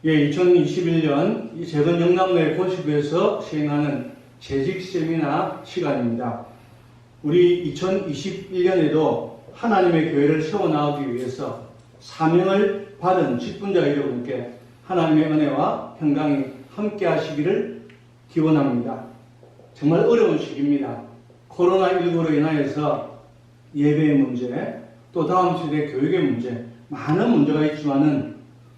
예, 2021년 재건 영남로의 본시부에서 시행하는 재직 세미나 시간입니다. 우리 2021년에도 하나님의 교회를 세워나가기 위해서 사명을 받은 직분자 여러분께 하나님의 은혜와 평강이 함께 하시기를 기원합니다. 정말 어려운 시기입니다. 코로나19로 인하여서 예배의 문제, 또 다음 세대 교육의 문제, 많은 문제가 있지만은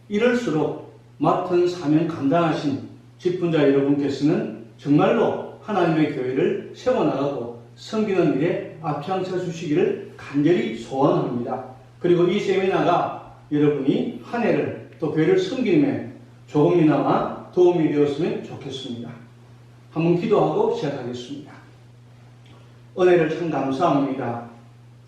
이럴수록 맡은 사명 감당하신 직분자 여러분께서는 정말로 하나님의 교회를 세워나가고 섬기는 일에 앞장서 주시기를 간절히 소원합니다. 그리고 이 세미나가 여러분이 한 해를 또 교회를 섬기는데 조금이나마 도움이 되었으면 좋겠습니다. 한번 기도하고 시작하겠습니다. 은혜를 참 감사합니다.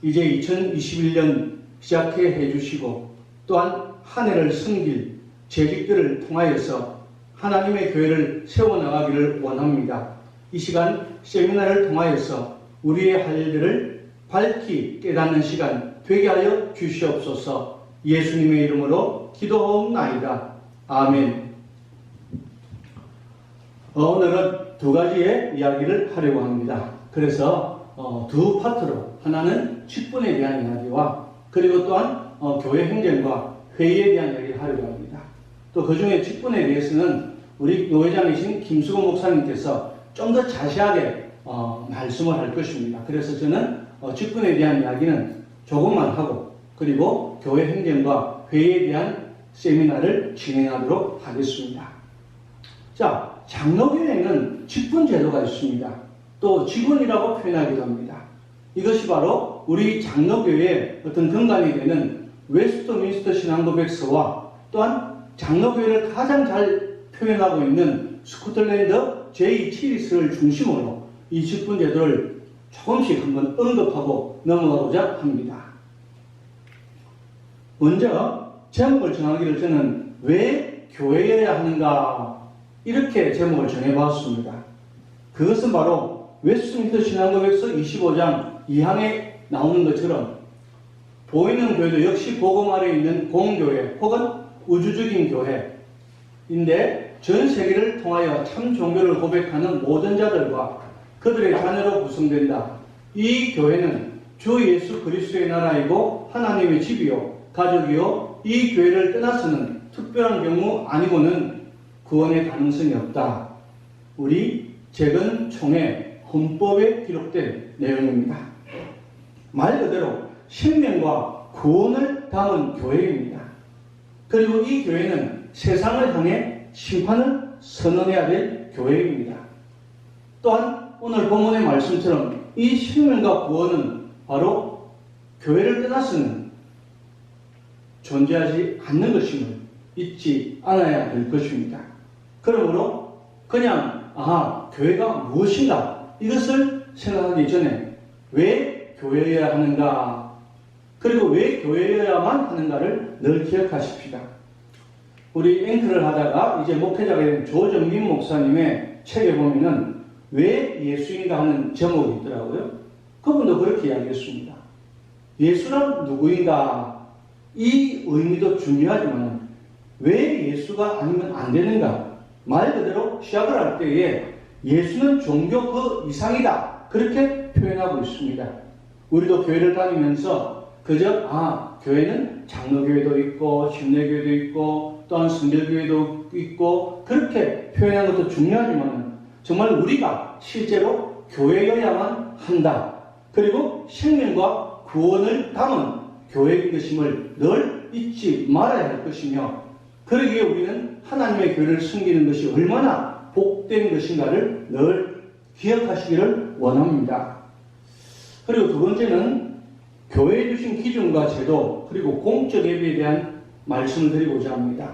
이제 2021년 시작해 해주시고 또한 한 해를 섬길 재직들을 통하여서 하나님의 교회를 세워나가기를 원합니다. 이 시간 세미나를 통하여서 우리의 할 일들을 밝히 깨닫는 시간 되게 하여 주시옵소서. 예수님의 이름으로 기도하옵나이다. 아멘. 오늘은 두 가지의 이야기를 하려고 합니다. 그래서 두 파트로, 하나는 직분에 대한 이야기와 그리고 또한 교회 행정과 회의에 대한 이야기를 하려고 합니다. 또 그 중에 직분에 대해서는 우리 노회장이신 김수건 목사님께서 좀 더 자세하게 말씀을 할 것입니다. 그래서 저는 직분에 대한 이야기는 조금만 하고 그리고 교회 행정과 회의에 대한 세미나를 진행하도록 하겠습니다. 자, 장로교회에는 직분 제도가 있습니다. 또 직원이라고 표현하기도 합니다. 이것이 바로 우리 장로교회의 어떤 근간이 되는 웨스트민스터 신앙고백서와 또한 장로교회를 가장 잘 표현하고 있는 스코틀랜드 제2치리스를 중심으로 이 직분 제도를 조금씩 한번 언급하고 넘어가고자 합니다. 먼저 제목을 정하기를 저는 왜 교회여야 하는가 이렇게 제목을 정해봤습니다. 그것은 바로 웨스트민스터 신앙고백서 25장 2항에 나오는 것처럼 보이는 교회도 역시 복음 아래에 있는 공교회 혹은 우주적인 교회인데 전 세계를 통하여 참 종교를 고백하는 모든 자들과 그들의 자녀로 구성된다. 이 교회는 주 예수 그리스도의 나라이고 하나님의 집이요 가족이요 이 교회를 떠나서는 특별한 경우 아니고는 구원의 가능성이 없다. 우리 재건 총회 헌법에 기록된 내용입니다. 말 그대로 생명과 구원을 담은 교회입니다. 그리고 이 교회는 세상을 향해 심판을 선언해야 될 교회입니다. 또한 오늘 본문의 말씀처럼 이 생명과 구원은 바로 교회를 떠나서는 존재하지 않는 것임을 잊지 않아야 될 것입니다. 그러므로 그냥 교회가 무엇인가 이것을 생각하기 전에 왜 교회여야 하는가 그리고 왜 교회여야만 하는가를 늘 기억하십시다. 우리 앵커를 하다가 이제 목회자가 된 조정민 목사님의 책에 보면은 왜 예수인가 하는 제목이 있더라고요. 그분도 그렇게 이야기했습니다. 예수란 누구인가 이 의미도 중요하지만 왜 예수가 아니면 안 되는가 말 그대로 시작을 할 때에 예수는 종교 그 이상이다 그렇게 표현하고 있습니다. 우리도 교회를 다니면서 그저 교회는 장로교회도 있고 침례교회도 있고 또한 성결교회도 있고 그렇게 표현하는 것도 중요하지만 정말 우리가 실제로 교회여야만 한다. 그리고 생명과 구원을 담은 교회인 것임을 늘 잊지 말아야 할 것이며 그러기에 우리는 하나님의 교회를 섬기는 것이 얼마나 복된 것인가를 늘 기억하시기를 원합니다. 그리고 두 번째는 교회에 주신 기준과 제도 그리고 공적 예배에 대한 말씀을 드리고자 합니다.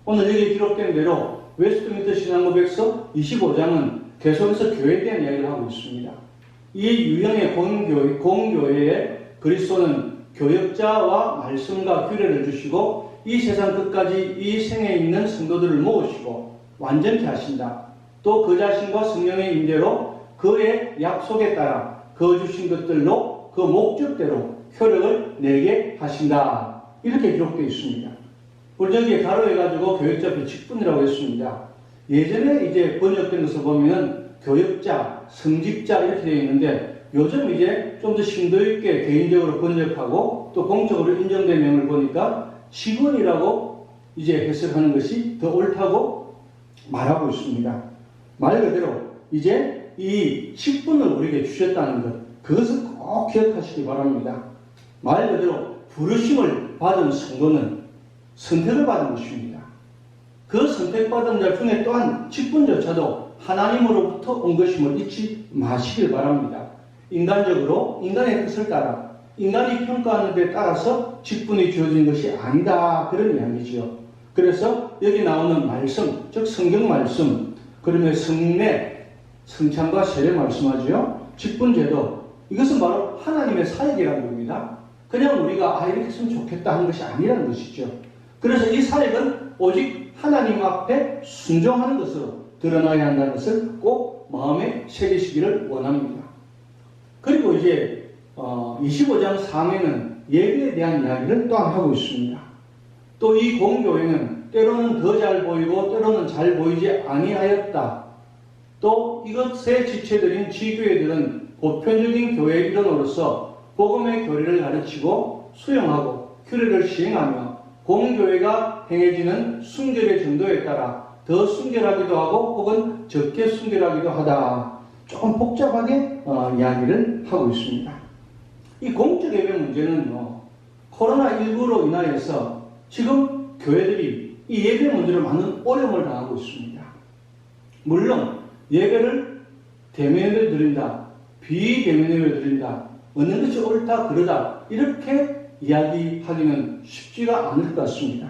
오늘 여기 기록된 대로 웨스트민스터 신앙고백서 25장은 계속해서 교회에 대한 이야기를 하고 있습니다. 이 유형의 공교회에 그리스도는 교역자와 말씀과 규례를 주시고 이 세상 끝까지 이 생에 있는 성도들을 모으시고 완전케 하신다. 또 그 자신과 성령의 임재로 그의 약속에 따라 그 주신 것들로 그 목적대로 효력을 내게 하신다. 이렇게 기록되어 있습니다. 우리 여기에 가로해가지고 교역자 배측분이라고 했습니다. 예전에 이제 번역된 것을 보면은 교역자, 성직자 이렇게 되어 있는데 요즘 이제 좀 더 심도 있게 개인적으로 번역하고 또 공적으로 인정된 명을 보니까 직원이라고 이제 해석하는 것이 더 옳다고 말하고 있습니다. 말 그대로 이제 이 직분을 우리에게 주셨다는 것, 그것을 꼭 기억하시기 바랍니다. 말 그대로 부르심을 받은 성도는 선택을 받은 것입니다. 그 선택받은 자 중에 또한 직분조차도 하나님으로부터 온 것임을 잊지 마시길 바랍니다. 인간적으로 인간의 뜻을 따라 인간이 평가하는 데 따라서 직분이 주어진 것이 아니다, 그런 이야기지요. 그래서 여기 나오는 말씀, 즉 성경 말씀, 그러면 성례, 성찬과 세례 말씀하지요. 직분제도, 이것은 바로 하나님의 사역이라는 겁니다. 그냥 우리가 이렇게 했으면 좋겠다 하는 것이 아니라는 것이죠. 그래서 이 사역은 오직 하나님 앞에 순종하는 것으로 드러나야 한다는 것을 꼭 마음에 새기시기를 원합니다. 그리고 이제 25장 3회는 예배에 대한 이야기를 또한 하고 있습니다. 또 이 공교회는 때로는 더 잘 보이고 때로는 잘 보이지 아니하였다. 또 이것의 지체들인 지교회들은 보편적인 교회 일원으로서 복음의 교리를 가르치고 수용하고 규례를 시행하며 공교회가 행해지는 순결의 정도에 따라 더 순결하기도 하고 혹은 적게 순결하기도 하다. 조금 복잡하게 이야기를 하고 있습니다. 이 공적 예배 문제는 코로나19로 인하여서 지금 교회들이 이 예배 문제로 많은 어려움을 당하고 있습니다. 물론 예배를 대면으로 드린다, 비대면으로 드린다, 어느 것이 옳다 그러다 이렇게 이야기하기는 쉽지가 않을 것 같습니다.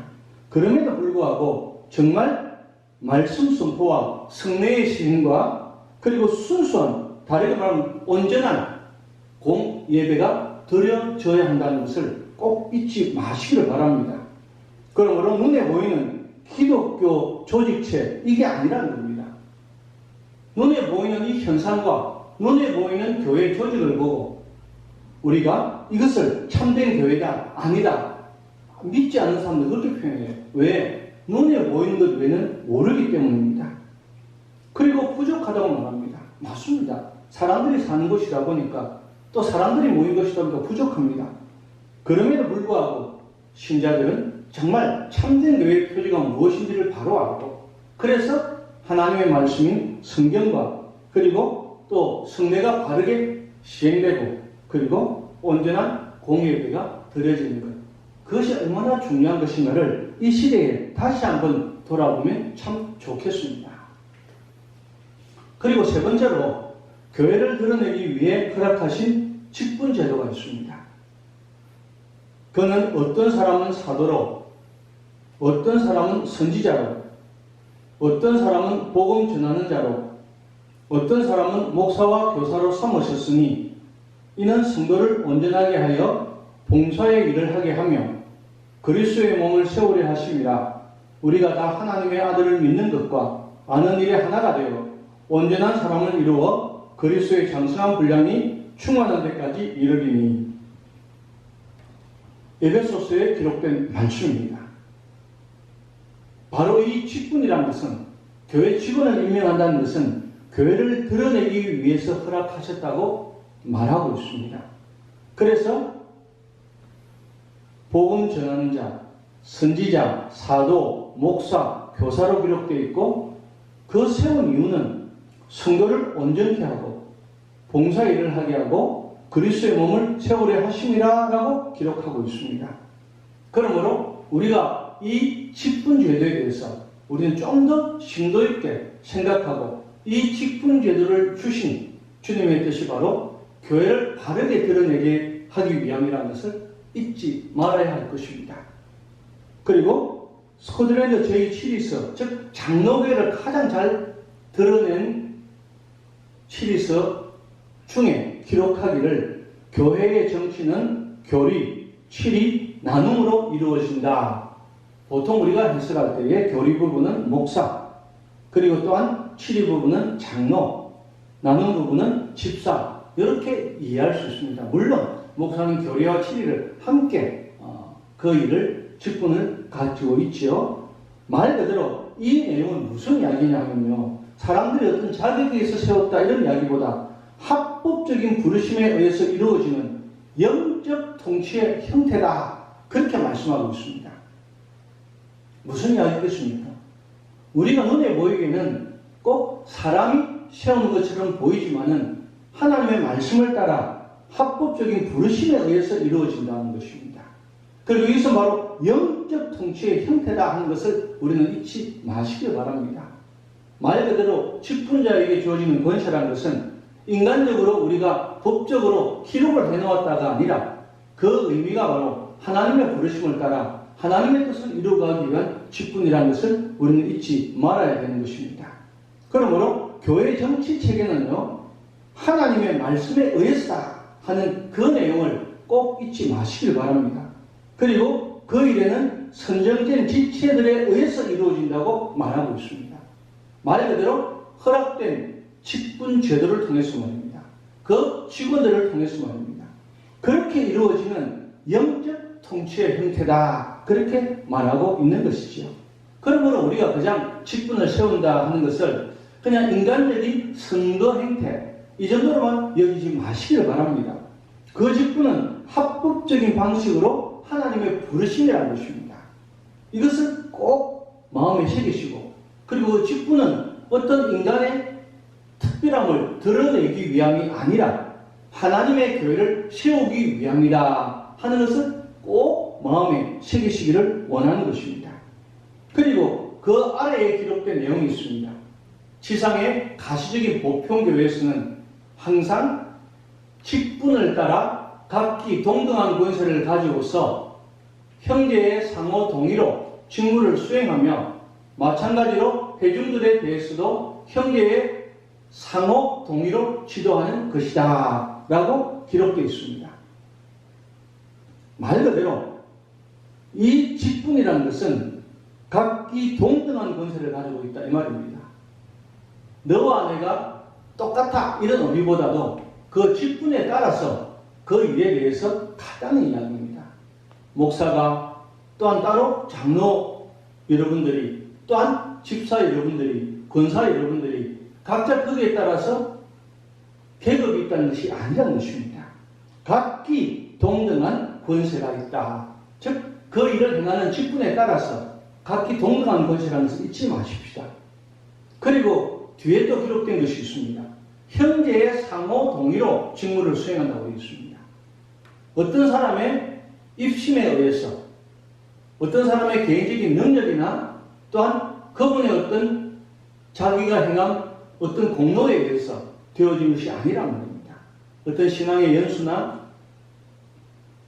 그럼에도 불구하고 정말 말씀 선포와 성례의 시행과 그리고 순수한, 다르게 말하면 온전한 공예배가 드려져야 한다는 것을 꼭 잊지 마시기를 바랍니다. 그러므로 눈에 보이는 기독교 조직체, 이게 아니라는 겁니다. 눈에 보이는 이 현상과 눈에 보이는 교회 조직을 보고 우리가 이것을 참된 교회다, 아니다, 믿지 않는 사람들 그렇게 표현해요. 왜? 눈에 보이는 것 외에는 모르기 때문입니다. 그리고 부족하다고 말합니다. 맞습니다. 사람들이 사는 곳이다 보니까 또 사람들이 모인 것이다 보니까 부족합니다. 그럼에도 불구하고 신자들은 정말 참된 교회의 표지가 무엇인지를 바로 알고, 그래서 하나님의 말씀인 성경과 그리고 또 성례가 바르게 시행되고 그리고 온전한 공예배가 드려지는 것, 그것이 얼마나 중요한 것인가를 이 시대에 다시 한번 돌아보면 참 좋겠습니다. 그리고 세 번째로 교회를 드러내기 위해 허락하신 직분제도가 있습니다. 그는 어떤 사람은 사도로, 어떤 사람은 선지자로, 어떤 사람은 복음 전하는 자로, 어떤 사람은 목사와 교사로 삼으셨으니 이는 성도를 온전하게 하여 봉사의 일을 하게 하며 그리스도의 몸을 세우려 하심이라. 우리가 다 하나님의 아들을 믿는 것과 아는 일에 하나가 되어 온전한 사람을 이루어 그리스도의 장성한 분량이 충만한 데까지 이르리니. 에베소서에 기록된 말씀입니다. 바로 이 직분이라는 것은, 교회 직원을 임명한다는 것은 교회를 드러내기 위해서 허락하셨다고 말하고 있습니다. 그래서 복음 전하는 자, 선지자, 사도, 목사, 교사로 기록되어 있고, 그 세운 이유는 성도를 온전케 하고 봉사 일을 하게 하고 그리스도의 몸을 세우려 하심이라 라고 기록하고 있습니다. 그러므로 우리가 이 직분제도에 대해서 우리는 좀 더 심도 있게 생각하고, 이 직분제도를 주신 주님의 뜻이 바로 교회를 바르게 드러내게 하기 위함이라는 것을 잊지 말아야 할 것입니다. 그리고 스코틀랜드 제7위서, 즉 장로교회를 가장 잘 드러낸 7위서 중에 기록하기를 교회의 정치는 교리, 칠이, 나눔으로 이루어진다. 보통 우리가 해석할 때에 교리 부분은 목사, 그리고 또한 칠이 부분은 장로, 나눔 부분은 집사, 이렇게 이해할 수 있습니다. 물론 목사는 교리와 칠이를 함께 그 일을 직분을 가지고 있죠. 말 그대로 이 내용은 무슨 이야기냐 하면요. 사람들이 어떤 자격에 의해서 세웠다 이런 이야기보다 합법적인 부르심에 의해서 이루어지는 영적 통치의 형태다. 그렇게 말씀하고 있습니다. 무슨 이야기겠습니까? 우리가 눈에 보이기에는 꼭 사람이 세우는 것처럼 보이지만은 하나님의 말씀을 따라 합법적인 부르심에 의해서 이루어진다는 것입니다. 그리고 여기서 바로 영적 통치의 형태다 하는 것을 우리는 잊지 마시길 바랍니다. 말 그대로 직분자에게 주어지는 권세라는 것은 인간적으로 우리가 법적으로 기록을 해놓았다가 아니라 그 의미가 바로 하나님의 부르심을 따라 하나님의 뜻을 이루어가기 위한 직분이라는 것을 우리는 잊지 말아야 되는 것입니다. 그러므로 교회 정치 체계는요, 하나님의 말씀에 의해서다 하는 그 내용을 꼭 잊지 마시길 바랍니다. 그리고 그 일에는 선정된 지체들에 의해서 이루어진다고 말하고 있습니다. 말 그대로 허락된 직분 제도를 통해서 말입니다. 그 직원들을 통해서 말입니다. 그렇게 이루어지는 영적 통치의 형태다. 그렇게 말하고 있는 것이지요. 그러므로 우리가 그냥 직분을 세운다 하는 것을 그냥 인간적인 선거 행태 이 정도로만 여기지 마시길 바랍니다. 그 직분은 합법적인 방식으로 하나님의 부르심이라는 것입니다. 이것을 꼭 마음에 새기시고, 그리고 그 직분은 어떤 인간의 특별함을 드러내기 위함이 아니라 하나님의 교회를 세우기 위함이다 하는 것을 꼭 마음에 새기시기를 원하는 것입니다. 그리고 그 아래에 기록된 내용이 있습니다. 지상의 가시적인 보편교회에서는 항상 직분을 따라 각기 동등한 권세를 가지고서 형제의 상호 동의로 직무를 수행하며 마찬가지로 회중들에 대해서도 형제의 상호 동의로 지도하는 것이다 라고 기록되어 있습니다. 말 그대로 이 직분이라는 것은 각기 동등한 권세를 가지고 있다 이 말입니다. 너와 내가 똑같아 이런 의미보다도 그 직분에 따라서 그 일에 대해서 같다는 이야기입니다. 목사가, 또한 따로 장로 여러분들이, 또한 집사 여러분들이, 권사 여러분들이 각자 거기에 따라서 계급이 있다는 것이 아니라는 것입니다. 각기 동등한 권세가 있다. 즉, 그 일을 행하는 직분에 따라서 각기 동등한 권세라는 것을 잊지 마십시다. 그리고 뒤에 또 기록된 것이 있습니다. 형제의 상호 동의로 직무를 수행한다고 되어 있습니다. 어떤 사람의 입심에 의해서, 어떤 사람의 개인적인 능력이나 또한 그분의 어떤 자기가 행한 어떤 공로에 의해서 되어진 것이 아니란 말입니다. 어떤 신앙의 연수나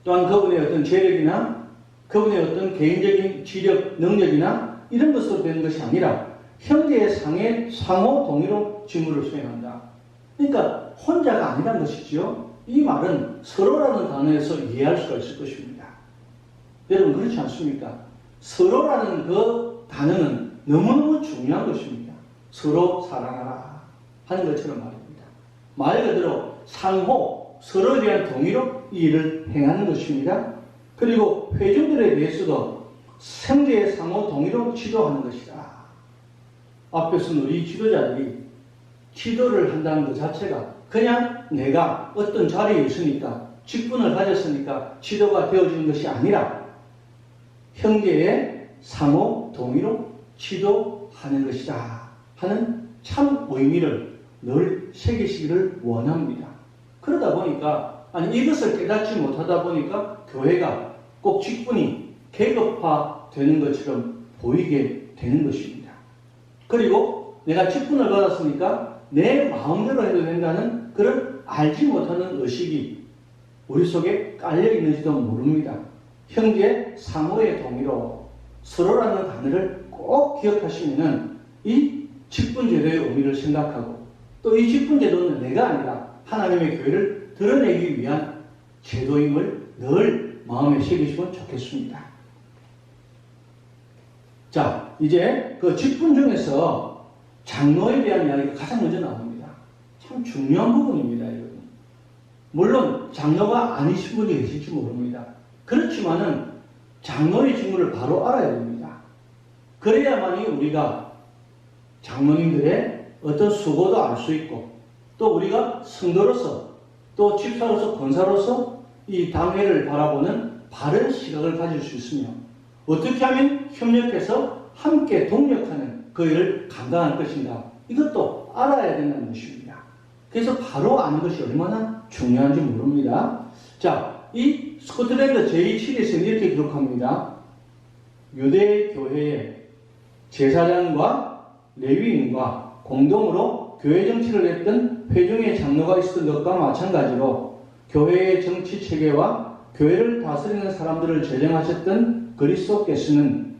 또한 그분의 어떤 재력이나 그분의 어떤 개인적인 지력, 능력이나 이런 것으로 되는 것이 아니라 형제의 상호 동의로 직무를 수행한다. 그러니까 혼자가 아니란 것이지요. 이 말은 서로라는 단어에서 이해할 수가 있을 것입니다. 여러분 그렇지 않습니까? 서로라는 그 단어는 너무너무 중요한 것입니다. 서로 사랑하라 하는 것처럼 말입니다. 말 그대로 상호, 서로에 대한 동의로 이 일을 행하는 것입니다. 그리고 회중들에 대해서도 형제의 상호 동의로 지도하는 것이다. 앞에서는 우리 지도자들이 지도를 한다는 것 자체가 그냥 내가 어떤 자리에 있으니까 직분을 가졌으니까 지도가 되어지는 것이 아니라 형제의 상호 동의로 지도하는 것이다 하는 참 의미를 늘 새기시기를 원합니다. 그러다 보니까 이것을 깨닫지 못하다 보니까 교회가 꼭 직분이 계급화되는 것처럼 보이게 되는 것입니다. 그리고 내가 직분을 받았으니까 내 마음대로 해도 된다는 그런 알지 못하는 의식이 우리 속에 깔려 있는지도 모릅니다. 형제 상호의 동의로 서로라는 단어를 꼭 기억하시면은 이 직분제도의 의미를 생각하고 또 이 직분제도는 내가 아니라 하나님의 교회를 드러내기 위한 제도임을 늘 마음에 새기시면 좋겠습니다. 자, 이제 그 직분 중에서 장로에 대한 이야기가 가장 먼저 나옵니다. 참 중요한 부분입니다, 여러분. 물론 장로가 아니신 분이 계실지 모릅니다. 그렇지만은 장로의 직무를 바로 알아야 됩니다. 그래야만이 우리가 장로님들의 어떤 수고도 알 수 있고, 또 우리가 성도로서, 또 집사로서, 권사로서 이 당회를 바라보는 바른 시각을 가질 수 있으며, 어떻게 하면 협력해서 함께 동력하는 그 일을 감당할 것인가, 이것도 알아야 된다는 것입니다. 그래서 바로 아는 것이 얼마나 중요한지 모릅니다. 자, 이 스코틀랜드 제2칠에서는 이렇게 기록합니다. 유대 교회의 제사장과 레위인과 공동으로 교회 정치를 했던 회중의 장로가 있었던 것과 마찬가지로 교회의 정치 체계와 교회를 다스리는 사람들을 제정하셨던 그리스도께서는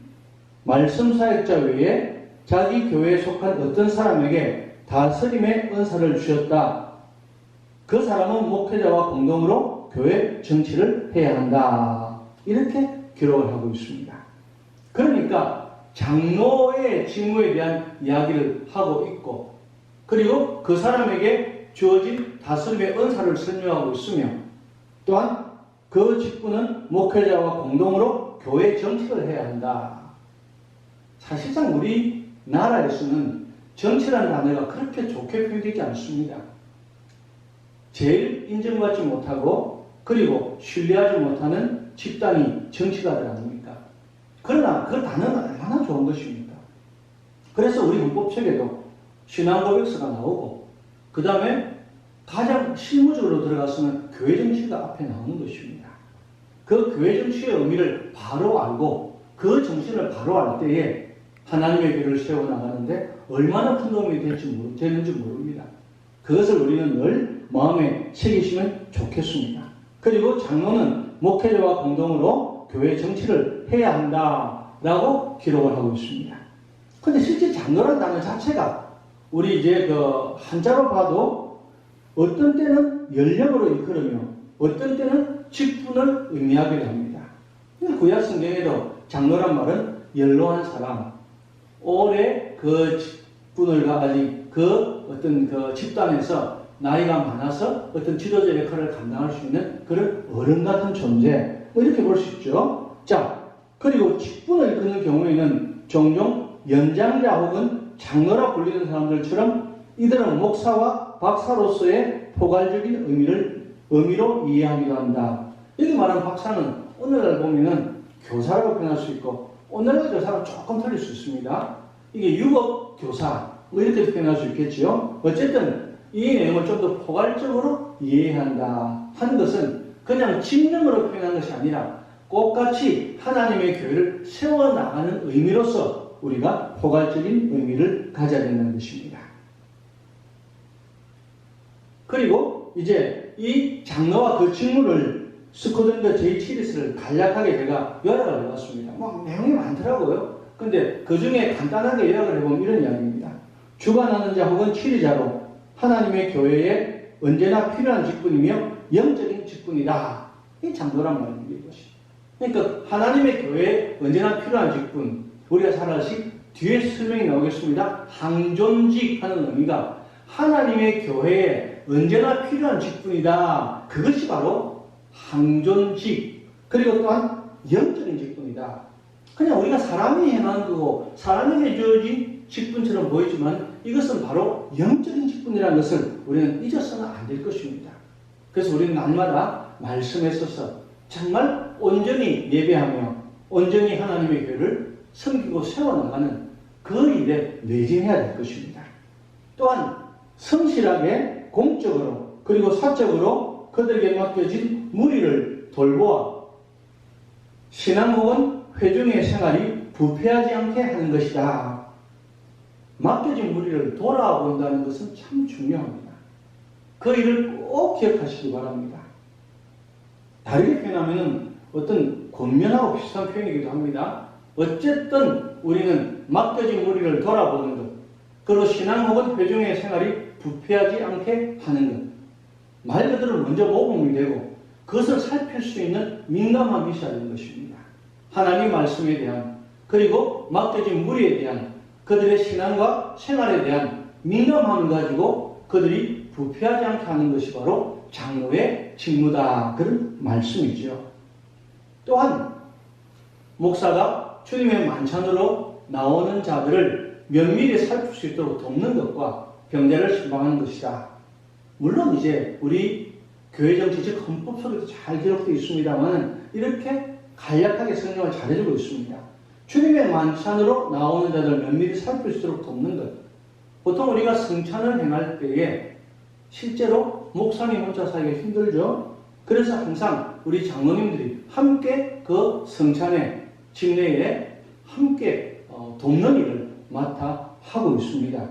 말씀 사역자 외에 자기 교회에 속한 어떤 사람에게 다스림의 은사를 주셨다. 그 사람은 목회자와 공동으로 교회 정치를 해야 한다. 이렇게 기록을 하고 있습니다. 그러니까 장로의 직무에 대한 이야기를 하고 있고, 그리고 그 사람에게 주어진 다스림의 은사를 설명하고 있으며, 또한 그 직분은 목회자와 공동으로 교회 정치를 해야 한다. 사실상 우리나라에서는 정치라는 단어가 그렇게 좋게 표현되지 않습니다. 제일 인정받지 못하고 그리고 신뢰하지 못하는 집단이 정치가들 아닙니까? 그러나 그 단어는 얼마나 좋은 것입니까? 그래서 우리 헌법책에도 신앙고백서가 나오고, 그 다음에 가장 실무적으로 들어가서는 교회 정치가 앞에 나오는 것입니다. 그 교회 정치의 의미를 바로 알고 그 정신을 바로 알 때에 하나님의 교회를 세워나가는데 얼마나 큰 도움이 되는지 모릅니다. 그것을 우리는 늘 마음에 새기시면 좋겠습니다. 그리고 장로는 목회자와 공동으로 교회 정치를 해야 한다라고 기록을 하고 있습니다. 근데 실제 장로라는 단어 자체가 우리 이제 그 한자로 봐도 어떤 때는 연령으로 이끌으며 어떤 때는 직분을 의미하기도 합니다. 구약 성경에도 장로란 말은 연로한 사람, 오래 그 직분을 가진 그 어떤 그 집단에서 나이가 많아서 어떤 지도자 역할을 감당할 수 있는 그런 어른 같은 존재, 뭐 이렇게 볼 수 있죠. 자, 그리고 직분을 이끄는 경우에는 종종 연장자 혹은 장로라 불리는 사람들처럼 이들은 목사와 박사로서의 포괄적인 의미로 이해하기도 한다. 여기 말하는 박사는 오늘날 보면은 교사라고 표현할 수 있고, 오늘날 교사랑 조금 틀릴 수 있습니다. 이게 유급 교사, 뭐 이렇게 표현할 수 있겠죠. 어쨌든 이 내용을 좀 더 포괄적으로 이해한다 하는 것은 그냥 직능으로 표현한 것이 아니라 똑같이 하나님의 교회를 세워나가는 의미로서 우리가 포괄적인 의미를 가져야 된다는 것입니다. 그리고 이제 이 장로와 그 직무를 스코틀랜드 제2칠리스를 간략하게 제가 요약을 해봤습니다. 뭐 내용이 많더라고요. 근데 그 중에 간단하게 요약을 해보면 이런 이야기입니다. 주관하는 자 혹은 치리자로 하나님의 교회에 언제나 필요한 직분이며 영적인 직분이다. 이 장로란 말입니다. 이것이. 그러니까 하나님의 교회에 언제나 필요한 직분, 우리가 잘 아시 뒤에 설명이 나오겠습니다. 항존직 하는 의미가 하나님의 교회에 언제나 필요한 직분이다. 그것이 바로 항존직, 그리고 또한 영적인 직분이다. 그냥 우리가 사람이 행한 거고 사람에게 주어진 직분처럼 보이지만 이것은 바로 영적인 직분이라는 것을 우리는 잊어서는 안 될 것입니다. 그래서 우리는 날마다 말씀에 있어서 정말 온전히 예배하며 온전히 하나님의 교회를 섬기고 세워나가는 그 일에 매진해야 될 것입니다. 또한 성실하게 공적으로 그리고 사적으로 그들에게 맡겨진 무리를 돌보아 신앙 혹은 회중의 생활이 부패하지 않게 하는 것이다. 맡겨진 무리를 돌아본다는 것은 참 중요합니다. 그 일을 꼭 기억하시기 바랍니다. 다르게 표현하면 어떤 권면하고 비슷한 표현이기도 합니다. 어쨌든 우리는 맡겨진 무리를 돌아보는 것, 그리고 신앙 혹은 회중의 생활이 부패하지 않게 하는 것, 말 그대로 먼저 모범이 되고 그것을 살필 수 있는 민감함이 있어야 하는 것입니다. 하나님 말씀에 대한, 그리고 맡겨진 무리에 대한 그들의 신앙과 생활에 대한 민감함을 가지고 그들이 부패하지 않게 하는 것이 바로 장로의 직무다. 그런 말씀이죠. 또한 목사가 주님의 만찬으로 나오는 자들을 면밀히 살필 수 있도록 돕는 것과 병자를 신방하는 것이다. 물론 이제 우리 교회 정치 즉 헌법 속에도 잘 기록되어 있습니다만 이렇게 간략하게 성경을 잘해주고 있습니다. 주님의 만찬으로 나오는 자들 면밀히 살필 수 있도록 돕는 것. 보통 우리가 성찬을 행할 때에 실제로 목사님 혼자 사기가 힘들죠. 그래서 항상 우리 장로님들이 함께 그 성찬의 집내에 함께 돕는 일을 맡아 하고 있습니다.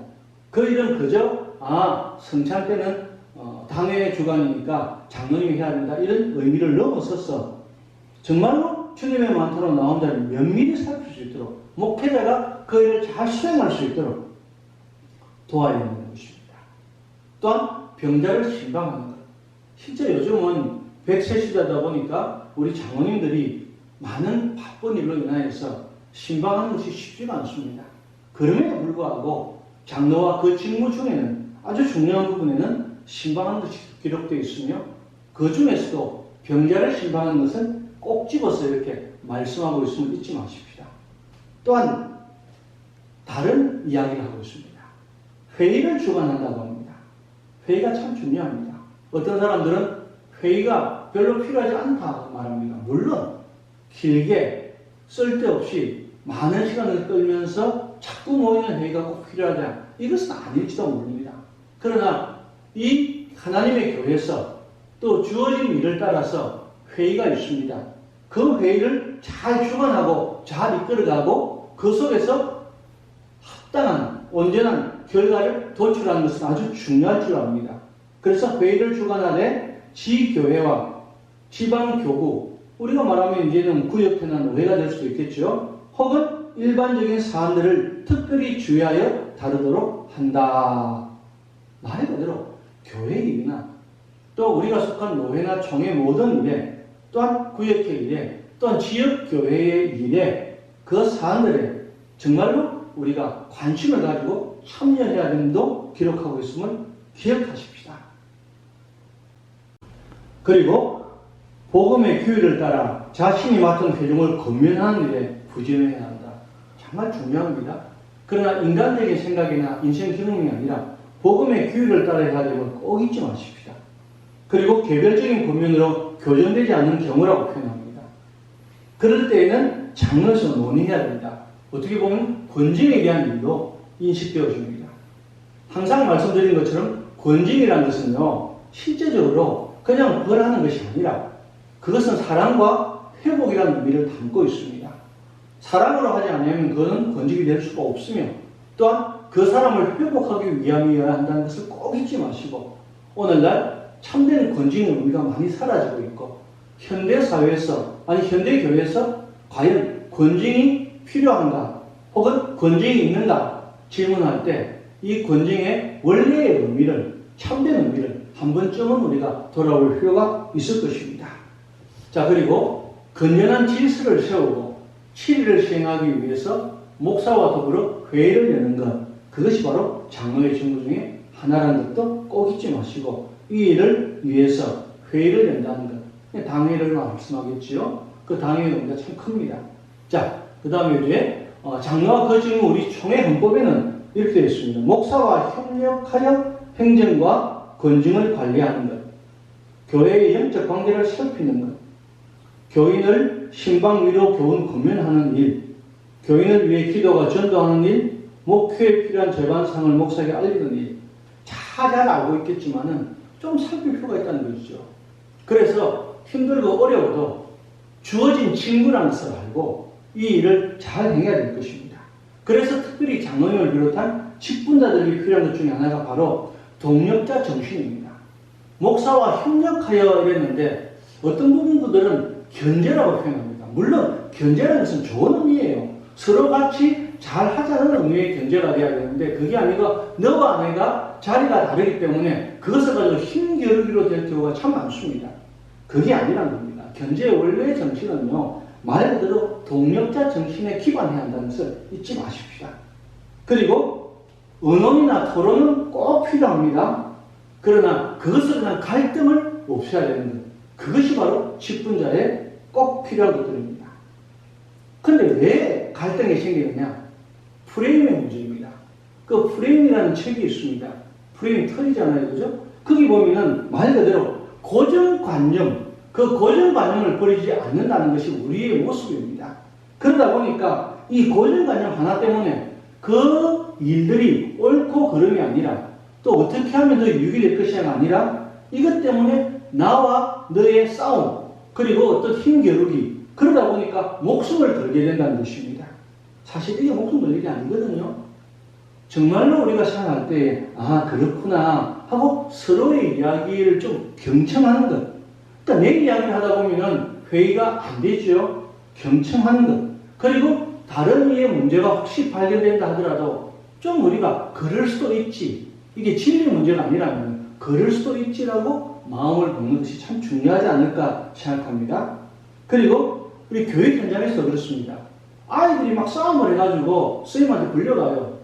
그 일은 그저 성찬 때는 당회 주간이니까 장로님이 해야 된다 이런 의미를 넘어서서 정말로 주님의 만찬으로 나온 자를 면밀히 살필 수 있도록 목회자가 그 일을 잘 수행할 수 있도록 도와야 하는 것입니다. 또한 병자를 신방하는 것. 실제 요즘은 100세 시대다 보니까 우리 장로님들이 많은 바쁜 일로 인하여서 신방하는 것이 쉽지가 않습니다. 그럼에도 불구하고 장로와 그 직무 중에는 아주 중요한 부분에는 신방하는 것이 기록되어 있으며 그 중에서도 병자를 신방하는 것은 꼭 집어서 이렇게 말씀하고 있음을 잊지 마십시다. 또한 다른 이야기를 하고 있습니다. 회의를 주관한다고 합니다. 회의가 참 중요합니다. 어떤 사람들은 회의가 별로 필요하지 않다 말합니다. 물론 길게 쓸데없이 많은 시간을 끌면서 자꾸 모이는 회의가 꼭 필요하다. 이것은 아닐지도 모릅니다. 그러나 이 하나님의 교회에서 또 주어진 일을 따라서 회의가 있습니다. 그 회의를 잘 주관하고 잘 이끌어가고 그 속에서 합당한 온전한 결과를 도출하는 것은 아주 중요할 줄 압니다. 그래서 회의를 주관하되 지교회와 지방교구, 우리가 말하면 이제는 구역회나 노회가 될 수도 있겠죠. 혹은 일반적인 사안들을 특별히 주의하여 다루도록 한다. 말 그대로 교회 일이나 또 우리가 속한 노회나 총회 모든 일에 또한 구역회 일에 또한 지역교회의 일에 그 사안들에 정말로 우리가 관심을 가지고 참여해야 된다고 기록하고 있음을 기억하십시다. 그리고 복음의 규율을 따라 자신이 맡은 회중을 권면하는 일에 부지런해야 한다. 정말 중요합니다. 그러나 인간적인 생각이나 인생 경험이 아니라 복음의 규율을 따라 해야 되면 꼭 잊지 마십시다. 그리고 개별적인 권면으로 교정되지 않는 경우라고 표현합니다. 그럴 때에는 장로에서 논의해야 된다. 어떻게 보면 권징에 대한 일도 인식되어집니다. 항상 말씀드린 것처럼 권징이라는 것은요, 실제적으로 그냥 벌하는 것이 아니라 그것은 사랑과 회복이라는 의미를 담고 있습니다. 사랑으로 하지 않으면 그것은 권징이 될 수가 없으며 또한 그 사람을 회복하기 위함이어야 한다는 것을 꼭 잊지 마시고 오늘날 참된 권징의 의미가 많이 사라지고 있고 현대사회에서 아니 현대교회에서 과연 권징이 필요한가 혹은 권징이 있는가 질문할 때 이 권징의 원래의 의미를 참된 의미를 한 번쯤은 우리가 돌아올 필요가 있을 것입니다. 자, 그리고 건전한 질서를 세우고 7일을 시행하기 위해서 목사와 더불어 회의를 여는 것, 그것이 바로 장로의 직무 중에 하나라는 것도 꼭 잊지 마시고 이 일을 위해서 회의를 연다는 것, 당회를 말씀하겠지요. 그 당회의 의미가 참 큽니다. 자, 그 다음에 이제 장로와 그 직무 우리 총회 헌법에는 이렇게 되어 있습니다. 목사와 협력하여 행정과 권징을 관리하는 것, 교회의 영적 관계를 살피는 것, 교인을 신방 위로 교훈 권면하는 일, 교인을 위해 기도가 전도하는 일, 목회에 필요한 재반상을 목사에게 알리는 일. 잘 알고 있겠지만은 좀 살필 필요가 있다는 것이죠. 그래서 힘들고 어려워도 주어진 직무라는 것을 알고 이 일을 잘 행해야 될 것입니다. 그래서 특별히 장로님을 비롯한 직분자들이 필요한 것 중에 하나가 바로 동력자 정신입니다. 목사와 협력하여 이랬는데 어떤 부분들은 견제라고 표현합니다. 물론 견제라는 것은 좋은 의미예요. 서로 같이 잘 하자는 의미의 견제가 되어야 되는데 그게 아니고 너와 내가 자리가 다르기 때문에 그것을 가지고 힘겨루기로 될 경우가 참 많습니다. 그게 아니라는 겁니다. 견제의 원래의 정신은요, 말 그대로 동력자 정신에 기반해야 한다는 것을 잊지 마십시다. 그리고 의논이나 토론은 꼭 필요합니다. 그러나 그것을 그냥 갈등을 없애야 되는 것. 그것이 바로 직분자의 꼭 필요한 것들입니다. 근데 왜 갈등이 생기느냐? 프레임의 문제입니다. 그 프레임이라는 책이 있습니다. 프레임 틀이잖아요. 그죠? 거기 보면은 말 그대로 고정관념, 그 고정관념을 버리지 않는다는 것이 우리의 모습입니다. 그러다 보니까 이 고정관념 하나 때문에 그 일들이 옳고 그름이 아니라 또 어떻게 하면 더 유익이 될 것이가 아니라 이것 때문에 나와 너의 싸움 그리고 어떤 힘겨루기 그러다 보니까 목숨을 걸게 된다는 것입니다. 사실 이게 목숨 걸리는 게 아니거든요. 정말로 우리가 생각할 때 아 그렇구나 하고 서로의 이야기를 좀 경청하는 것. 그러니까 내 이야기를 하다 보면은 회의가 안 되죠. 경청하는 것. 그리고 다른 이의 문제가 혹시 발견된다 하더라도 좀 우리가 그럴 수도 있지. 이게 진리 문제가 아니라면 그럴 수도 있지라고 마음을 먹는 것이 참 중요하지 않을까 생각합니다. 그리고 우리 교육 현장에서 그렇습니다. 아이들이 막 싸움을 해가지고 선생님한테 불려가요.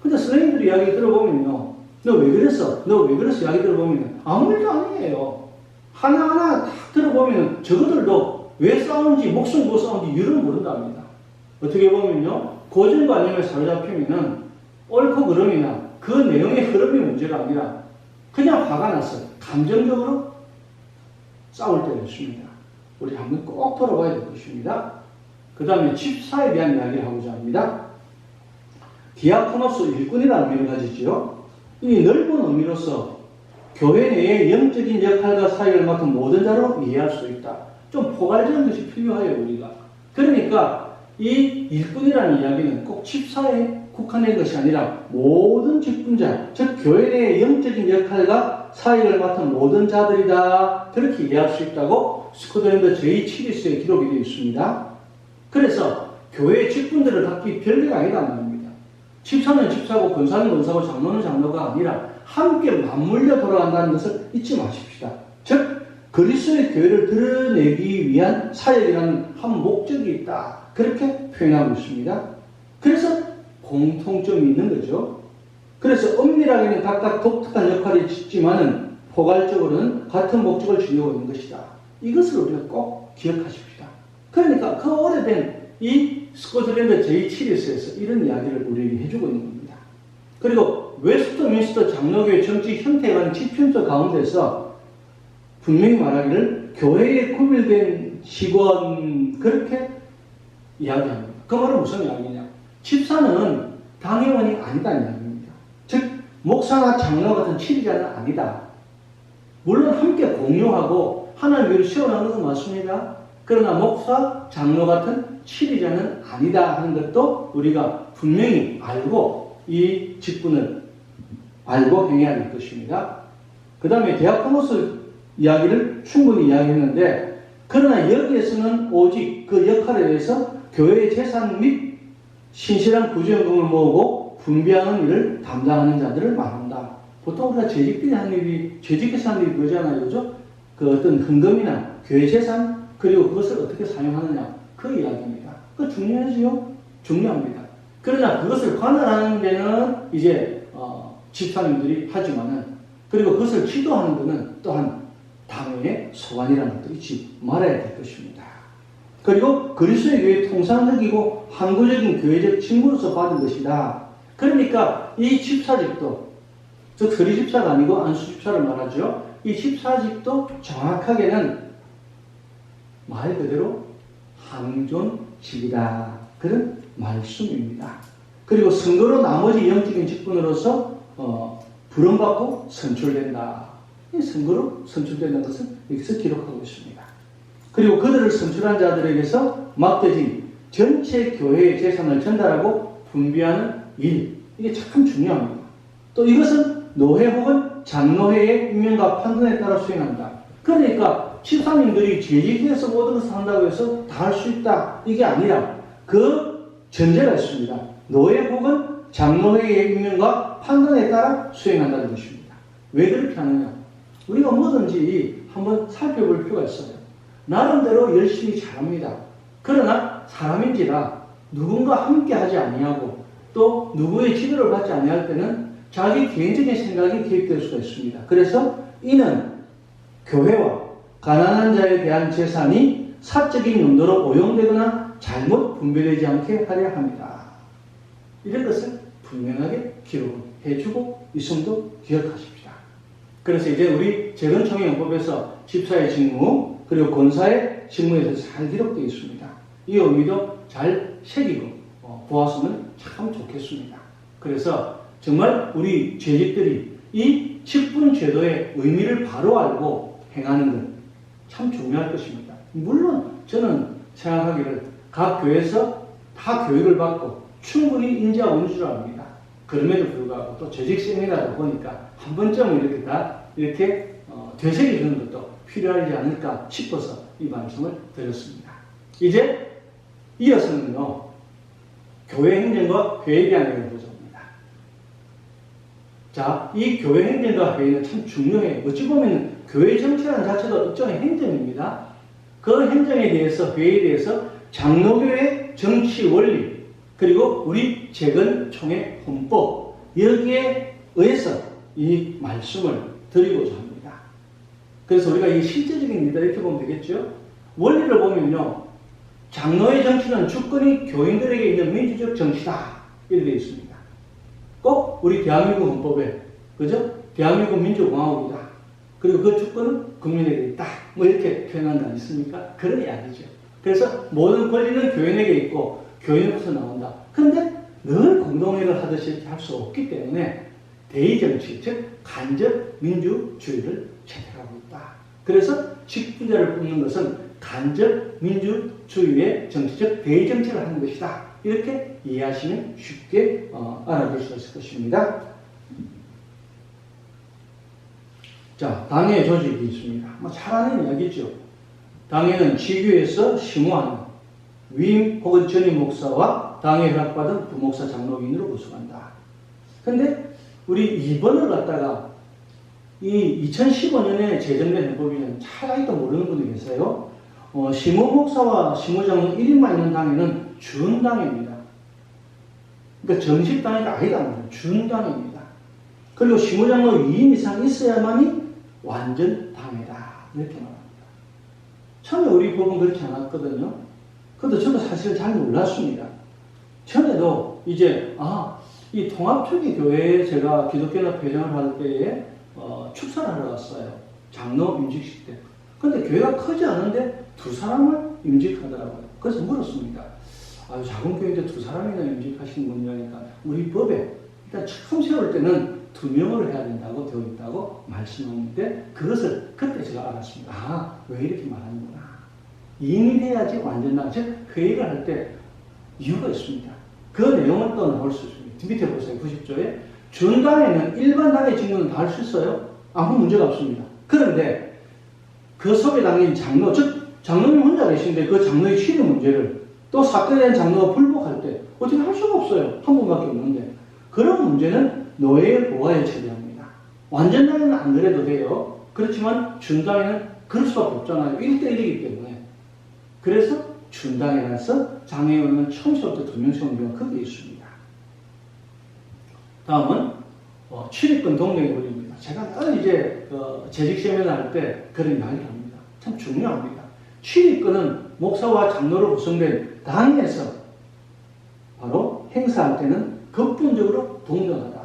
근데 선생님들 이야기 들어보면요. 너 왜 그랬어? 너 왜 그랬어? 이야기 들어보면 아무 일도 아니에요. 하나하나 다 들어보면 저거들도 왜 싸우는지 목숨 걸고 싸우는지 이유를 모른답니다. 어떻게 보면요. 고정관념에 사로잡히면은 옳고 그름이나 그 내용의 흐름이 문제가 아니라 그냥 화가 나서 감정적으로 싸울 때가 있습니다. 우리 한번 꼭 돌아봐야 될 것입니다. 그 다음에 집사에 대한 이야기를 하고자 합니다. 디아코노스 일꾼이라는 의미를 가지지요. 이 넓은 의미로서 교회 내의 영적인 역할과 사역을 맡은 모든 자로 이해할 수 있다. 좀 포괄적인 것이 필요해요, 우리가. 그러니까 이 일꾼이라는 이야기는 꼭 집사에 국한된 것이 아니라 모든 직분자, 즉 교회 내의 영적인 역할과 사역을 맡은 모든 자들이다. 그렇게 이해할 수 있다고 스코틀랜드 제2치리스에 기록이 되어 있습니다. 그래서 교회의 직분들을 각기 별개가 아니란 말입니다. 집사는 집사고 권사는 권사고 장로는 장로가 아니라 함께 맞물려 돌아간다는 것을 잊지 마십시다. 즉 그리스도의 교회를 드러내기 위한 사역이라는 한 목적이 있다. 그렇게 표현하고 있습니다. 그래서 공통점이 있는 거죠. 그래서 엄밀하게는 각각 독특한 역할을 짓지만은 포괄적으로는 같은 목적을 지니고 있는 것이다. 이것을 우리가 꼭 기억하십시다. 그러니까 그 오래된 이 스코틀랜드 제2치리스에서 이런 이야기를 우리에게 해주고 있는 겁니다. 그리고 웨스트민스터 장로교회 정치 형태에 관한 지편서 가운데서 분명히 말하기를 교회에 구별된 직원 그렇게 이야기합니다. 그 말은 무슨 이야기냐? 집사는 당회원이 아니다는 이야기입니다. 즉 목사나 장로 같은 치리자는 아니다. 물론 함께 공유하고 하나님 위로 세워나가는 것은 맞습니다. 그러나 목사, 장로 같은 치리자는 아니다 하는 것도 우리가 분명히 알고 이 직분을 알고 행해야 될 것입니다. 그 다음에 디아코노스 이야기를 충분히 이야기했는데 그러나 여기에서는 오직 그 역할에 대해서 교회의 재산 및 신실한 구제연금을 모으고 분배하는 일을 담당하는 자들을 말한다. 보통 우리가 재직들이 하는 일이, 재직에서 하는 일이 그러잖아요. 그죠? 그 어떤 헌금이나 교회 재산, 그리고 그것을 어떻게 사용하느냐. 그 이야기입니다. 그 중요하지요? 중요합니다. 그러나 그것을 관할하는 데는 이제, 집사님들이 하지만은, 그리고 그것을 지도하는 것은 또한 당연의 소관이라는 것도 잊지 말아야 될 것입니다. 그리고 그리스도의 교회의 통상적이고 항구적인 교회적 직무로서 받은 것이다. 그러니까 이 집사직도, 즉 서리 집사가 아니고 안수 집사를 말하죠. 이 집사직도 정확하게는 말 그대로 항존직이다. 그런 말씀입니다. 그리고 선거로 나머지 영적인 직분으로서 부름받고 선출된다. 이 선거로 선출된다는 것을 여기서 기록하고 있습니다. 그리고 그들을 선출한 자들에게서 맡겨진 전체 교회의 재산을 전달하고 분배하는 일. 이게 참 중요합니다. 또 이것은 노회 혹은 장로회의 임명과 판단에 따라 수행한다. 그러니까 집사님들이 재직해서 모든 것을 한다고 해서 다 할 수 있다. 이게 아니라 그 전제가 있습니다. 노회 혹은 장로회의 임명과 판단에 따라 수행한다는 것입니다. 왜 그렇게 하느냐? 우리가 뭐든지 한번 살펴볼 필요가 있어요. 나름대로 열심히 잘합니다. 그러나 사람인지라 누군가 함께 하지 아니하고 또 누구의 지도를 받지 아니할 때는 자기 개인적인 생각이 개입될 수가 있습니다. 그래서 이는 교회와 가난한 자에 대한 재산이 사적인 용도로 오용되거나 잘못 분별되지 않게 하려 합니다. 이런 것을 분명하게 기록해주고 있음도 기억하십시다. 그래서 이제 우리 재건총회용법에서 집사의 직무 그리고 권사의 직무에서 잘 기록되어 있습니다. 이 의미도 잘 새기고 보았으면 참 좋겠습니다. 그래서 정말 우리 재직들이 이 직분 제도의 의미를 바로 알고 행하는 것 참 중요할 것입니다. 물론 저는 생각하기를 각 교회에서 다 교육을 받고 충분히 인지하고 있는 줄 압니다. 그럼에도 불구하고 또 재직 세미나를 보니까 한 번쯤은 이렇게 다 이렇게 되새기는 것도 필요하지 않을까 싶어서 이 말씀을 드렸습니다. 이제 이어서는요, 교회 행정과 회의에 대한 내용을 보자입니다. 자, 이 교회 행정과 회의는 참 중요해요. 어찌 보면 교회 정치라는 자체도 일종의 행정입니다. 그 행정에 대해서, 회의에 대해서 장로교회 정치 원리, 그리고 우리 재건총회 헌법, 여기에 의해서 이 말씀을 드리고자 합니다. 그래서 우리가 이 실제적인 일을 이렇게 보면 되겠죠? 원리를 보면요, 장로의 정치는 주권이 교인들에게 있는 민주적 정치다. 이렇게 되어 있습니다. 꼭 우리 대한민국 헌법에, 그죠? 대한민국 민주공화국이다. 그리고 그 주권은 국민에게 있다. 뭐 이렇게 표현한 거 아니습니까? 그런 이야기죠. 그래서 모든 권리는 교인에게 있고 교인으로서 나온다. 근데 늘 공동회의를 하듯이 이렇게 할 수 없기 때문에 대의정치, 즉 간접 민주주의를 채택하고 있다. 그래서 직분자를 뽑는 것은 간접 민주주의의 정치적 대의정치를 하는 것이다. 이렇게 이해하시면 쉽게 알아볼 수 있을 것입니다. 자, 당의 조직이 있습니다. 잘 아는 이야기죠. 당회는 지교에서 심우하는 위임 혹은 전임 목사와 당에 허락받은 부목사 장로위인으로 구성한다. 근데 우리 2번을 갖다가 이 2015년에 제정된 헌법이면 잘 아직도 모르는 분이 계세요. 심우 목사와 심우 장로 1인만 있는 당회는 준당회입니다. 그러니까 정식 당회가 아니다. 준당회입니다. 그리고 심우 장로 2인 이상 있어야만이 완전 당회다. 이렇게 말합니다. 처음에 우리 법은 그렇지 않았거든요. 그런데 저도 사실 잘 몰랐습니다. 전에도 이제 이 통합초기 교회에 제가 기독교연합 회장을 할 때에 축사를 하러 갔어요. 장로 임직식 때. 근데 교회가 크지 않은데 2사람을 임직하더라고요. 그래서 물었습니다. 작은 교회인데 2사람이나 임직하시는 분이라니까 우리 법에 일단 처음 세울 때는 2명을 해야 된다고 되어 있다고 말씀하는데 그것을 그때 제가 알았습니다. 왜 이렇게 말하는구나. 2인이 돼야지 완전당, 즉 회의를 할 때 이유가 있습니다. 그 내용을 또 나올 수 있습니다. 밑에 보세요. 90조에 준당에는 일반 당의 직무는 다 할 수 있어요. 아무 문제가 없습니다. 그런데 그 속에 담긴 장로, 즉 장로님 혼자 계신데 그 장로의 취임 문제를 또 사건에 대한 장로가 불복할 때 어떻게 할 수가 없어요. 한 분밖에 없는데. 그런 문제는 노예의 보호에 처리합니다. 완전당에는 안 그래도 돼요. 그렇지만 준당에는 그럴 수밖에 없잖아요. 1대1이기 때문에. 그래서 준당이라서 장애인은 처음부터 2명 세우는 경우가 크게 있습니다. 다음은 출입권 동등의 권리입니다. 제가 늘 이제 재직 세미나 할 때 그런 이야기를 합니다. 참 중요합니다. 출입권은 목사와 장로로 구성된 당에서 바로 행사할 때는 근본적으로 동등하다.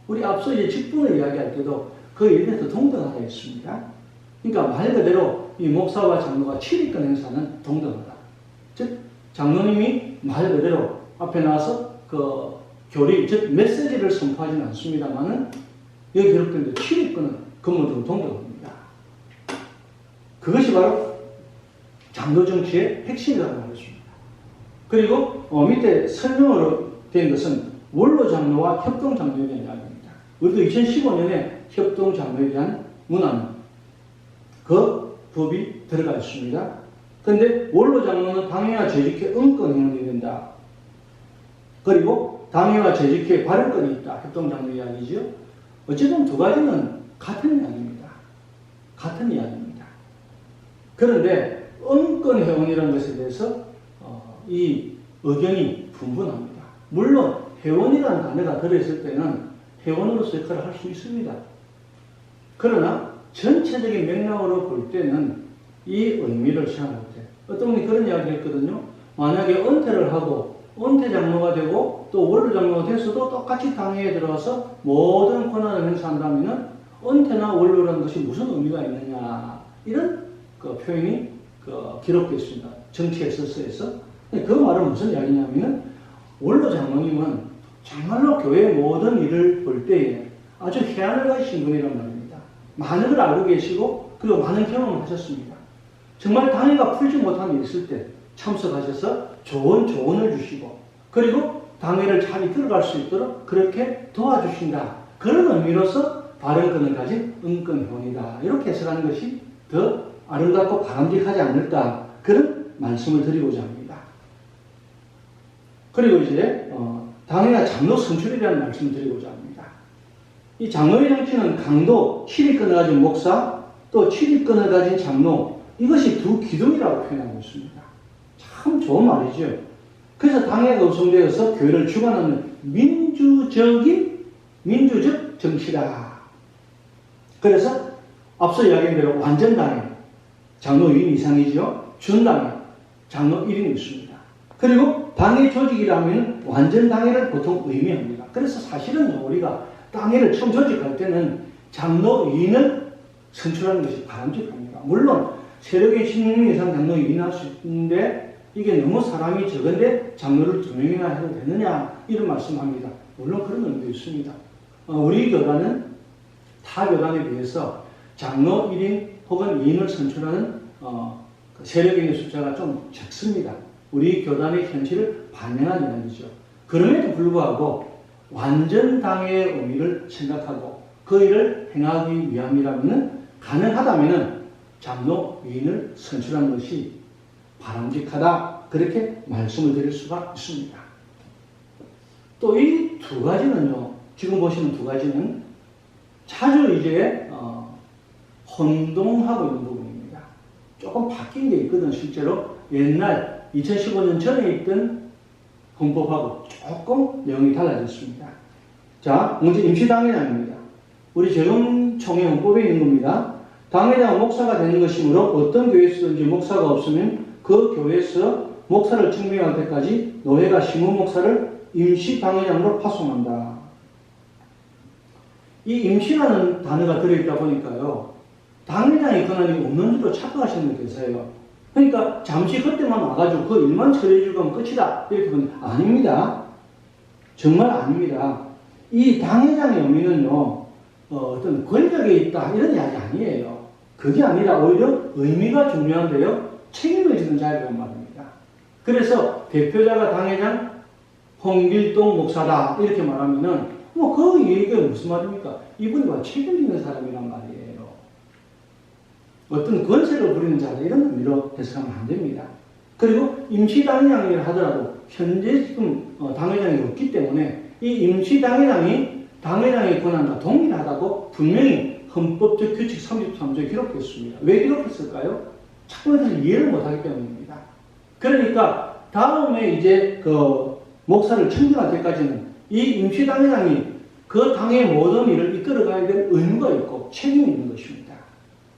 우리 앞서 이제 직분을 이야기할 때도 그 일에서 동등하다 했습니다. 그러니까 말 그대로 이 목사와 장로가 출입권 행사는 동등하다. 즉 장로님이 말 그대로 앞에 나와서 그 교리, 즉 메시지를 선포하지는 않습니다만은 여기 기록된 출입권은 근본적으로 동등합니다. 그것이 바로 장로 정치의 핵심이라고 하겠습니다. 그리고 밑에 설명으로 된 것은 원로 장로와 협동 장로에 대한 이야기입니다. 우리도 2015년에 협동 장로에 대한 문안, 그 법이 들어가 있습니다. 그런데 원로 장로는 당회와 재직회 응권 행원이 된다. 그리고 당회와 재직회 발언권이 있다. 협동 장로 이야기죠. 어쨌든 두 가지는 같은 이야기입니다. 같은 이야기입니다. 그런데 응권 회원이라는 것에 대해서 이 의견이 분분합니다. 물론 회원이라는 단어가 들어있을 때는 회원으로서 역할을 할 수 있습니다. 그러나 전체적인 맥락으로 볼 때는 이 의미를 생각할 때 어떤 분이 그런 이야기를 했거든요. 만약에 은퇴를 하고 은퇴 장로가 되고 또 원로 장로가 됐어도 똑같이 당회에 들어가서 모든 권한을 행사한다면 은퇴나 원로라는 것이 무슨 의미가 있느냐 이런 그 표현이 기록되어 있습니다. 정치의 서서에서. 그 말은 무슨 이야기냐면은 원로 장로님은 정말로 교회의 모든 일을 볼 때에 아주 해안을 가신 분이란 말입니다. 많은 걸 알고 계시고 그리고 많은 경험을 하셨습니다. 정말 당회가 풀지 못한 일이 있을 때 참석하셔서 좋은 조언을 주시고 그리고 당회를 잘 이끌어갈 수 있도록 그렇게 도와주신다. 그런 의미로서 발언권을 가진 은권회원이다. 이렇게 해석하는 것이 더 아름답고 바람직하지 않을까 그런 말씀을 드리고자 합니다. 그리고 이제 당회가 장로 선출에 대한 말씀을 드리고자 합니다. 이 장로의 정치는 강도, 치리권을 가진 목사, 또 치리권을 가진 장로 이것이 두 기둥이라고 표현하고 있습니다. 참 좋은 말이죠. 그래서 당회가 구성되어서 교회를 주관하는 민주적 정치다. 그래서 앞서 이야기한 대로 완전당회, 장로 2인 이상이죠. 준당회, 장로 1인 있습니다. 그리고 당회 조직이라면 완전당회를 보통 의미합니다. 그래서 사실은 우리가 당회를 처음 조직할 때는 장로 2인을 선출하는 것이 바람직합니다. 물론 세력의 16명 이상 장로 2인 할 수 있는데 이게 너무 사람이 적은데 장로를 2명이나 해도 되느냐 이런 말씀합니다. 물론 그런 의미도 있습니다. 우리 교단은 타 교단에 비해서 장로 1인 혹은 2인을 선출하는 세력의 숫자가 좀 적습니다. 우리 교단의 현실을 반영한 이야기죠. 그럼에도 불구하고 완전 당회의 의미를 생각하고 그 일을 행하기 위함이라면 가능하다면 장로 2인을 선출하는 것이 바람직하다. 그렇게 말씀을 드릴 수가 있습니다. 또 이 두 가지는요. 지금 보시는 두 가지는 자주 이제 혼동하고 있는 부분입니다. 조금 바뀐 게 있거든. 실제로 옛날 2015년 전에 있던 헌법하고 조금 내용이 달라졌습니다. 자, 먼저 임시당회장입니다. 우리 지금 총회 헌법에 있는 겁니다. 당회장은 목사가 되는 것이므로 어떤 교회에서든지 목사가 없으면 그 교회에서 목사를 증명할 때까지 노회가 심은 목사를 임시당회장으로 파송한다. 이 임시라는 단어가 들어있다 보니까요. 당회장의 권한이 없는 줄로 착각하시는 분 계세요. 그러니까 잠시 그때만 와가지고 그 일만 처리해주고 하면 끝이다. 이렇게 보면 아닙니다. 정말 아닙니다. 이 당회장의 의미는요. 어떤 권력에 있다 이런 이야기 아니에요. 그게 아니라 오히려 의미가 중요한데요. 책임을 지는 자리란 말입니다. 그래서 대표자가 당회장 홍길동 목사다 이렇게 말하면은 그 얘기가 무슨 말입니까? 이분과 책임지는 사람이란 말이에요. 어떤 권세를 부리는 자다 이런 의미로 해석하면 안 됩니다. 그리고 임시당회장이라 하더라도 현재 지금 당회장이 없기 때문에 이 임시당회장이 당회장의 권한과 동일하다고 분명히 헌법적 규칙 33조에 기록했습니다. 왜 기록했을까요? 자꾸만 이해를 못하기 때문입니다. 그러니까 다음에 이제 목사를 청정할 때까지는 이 임시당회장이 그 당의 모든 일을 이끌어가야 될 의무가 있고 책임이 있는 것입니다.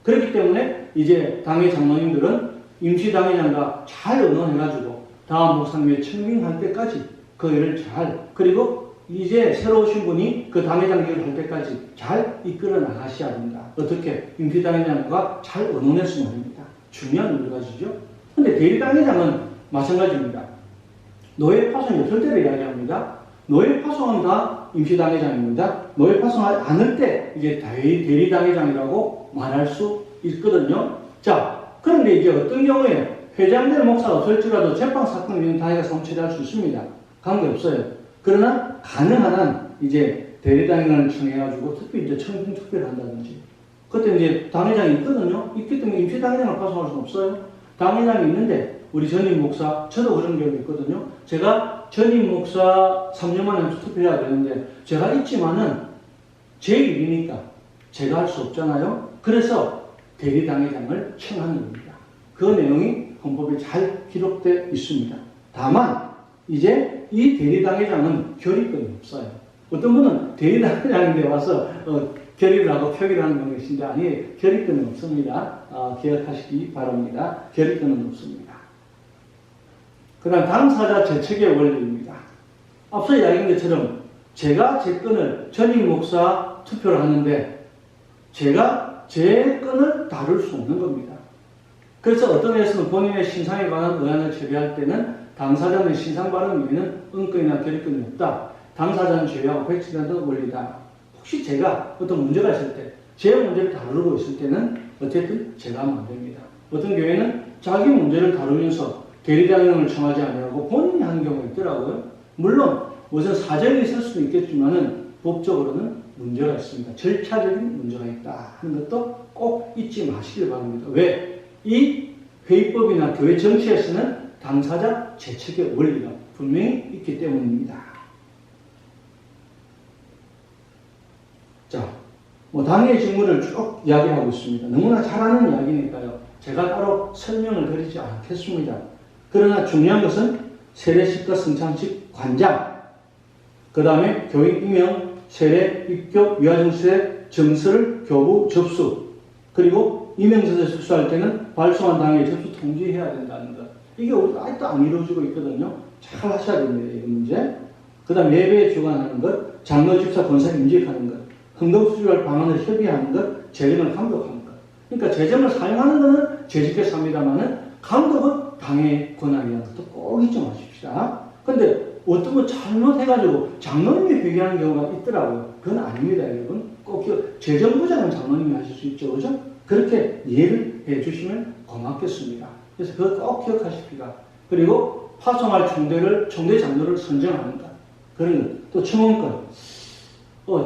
그렇기 때문에 이제 당의 장로님들은 임시당회장과 잘 의논해가지고 다음 목사님의 청빙할 때까지 그 일을 잘, 그리고 이제 새로 오신 분이 그 당회장 일을 할 때까지 잘 이끌어 나가셔야 된다. 어떻게? 임시당회장과 잘 의논해서 말입니다. 중요한 일가지죠. 근데 대리당회장은 마찬가지입니다. 노예 파송이 없을 때를 이야기합니다. 노예 파송은 다 임시당회장입니다. 노예 파송하지 않을 때 이제 대리당회장이라고 말할 수 있거든요. 자, 그런데 이제 어떤 경우에 회장될 목사가 없을지라도 재판 사건이면 당회가 성취할 수 있습니다. 관계없어요. 그러나 가능한 한 이제 대리당회장을 청해가지고 특별히 이제 청빙 특별을 한다든지 그때 이제 당회장이 있거든요. 있기 때문에 임시당회장을 파송할 수는 없어요. 당회장이 있는데 우리 전임 목사, 저도 그런 경우 있거든요. 제가 전임 목사 3년 만에 투표해야 되는데 제가 있지만은 제 일이니까 제가 할 수 없잖아요. 그래서 대리당회장을 청하는 겁니다. 그 내용이 헌법에 잘 기록되어 있습니다. 다만 이제 이 대리당회장은 결의권이 없어요. 어떤 분은 대리당회장인데 와서 결의를 하고 표기를 하는 경우가 있는데 아니, 결의권은 없습니다. 기억하시기 바랍니다. 결의권은 없습니다. 그 다음 당사자 재책의 원리입니다. 앞서 이야기한 것처럼 제가 제 건을 전임 목사 투표를 하는데 제가 제 건을 다룰 수 없는 겁니다. 그래서 어떤 회에서는 본인의 신상에 관한 의안을 처리할 때는 당사자의 신상 발언 외에는 은권이나 결의권이 없다. 당사자는 제외하고 백지라는 원리다. 혹시 제가 어떤 문제가 있을 때 제 문제를 다루고 있을 때는 어쨌든 제가 하면 안 됩니다. 어떤 교회는 자기 문제를 다루면서 대리당형을 청하지 않으려고 본인이 하는 경우가 있더라고요. 물론 무슨 사정이 있을 수도 있겠지만은 법적으로는 문제가 있습니다. 절차적인 문제가 있다 하는 것도 꼭 잊지 마시길 바랍니다. 왜? 이 회의법이나 교회 정치에서는 당사자 재책의 원리가 분명히 있기 때문입니다. 자, 당의 직무를 쭉 이야기하고 있습니다. 너무나 잘 아는 이야기니까요. 제가 따로 설명을 드리지 않겠습니다. 그러나 중요한 것은 세례식과 성찬식 관장, 그 다음에 교인 임명, 세례, 입교, 위아정수의 정서를 교부 접수, 그리고 임명서를 접수할 때는 발송한 당에 접수 통지해야 된다는 것. 이게 우리가 아직도 안 이루어지고 있거든요. 잘 하셔야 됩니다. 이 문제. 그 다음 예배에 주관하는 것, 장로, 집사, 권사 임직하는 것, 헌금 수주할 방안을 협의하는 것, 재정을 감독하는 것. 그러니까 재정을 사용하는 것은 재직해서 합니다만은 감독은 당의 권한이라는 것도 꼭 잊지 마십시다. 근데 어떤 거 잘못해가지고 장로님이 회개하는 경우가 있더라고요. 그건 아닙니다, 여러분. 꼭 재정부장은 장로님이 하실 수 있죠, 그죠? 그렇게 이해를 해주시면 고맙겠습니다. 그래서 그거 꼭 기억하십시다. 그리고 파송할 총대 장로를 선정하는 것. 그런 것. 또 청원권.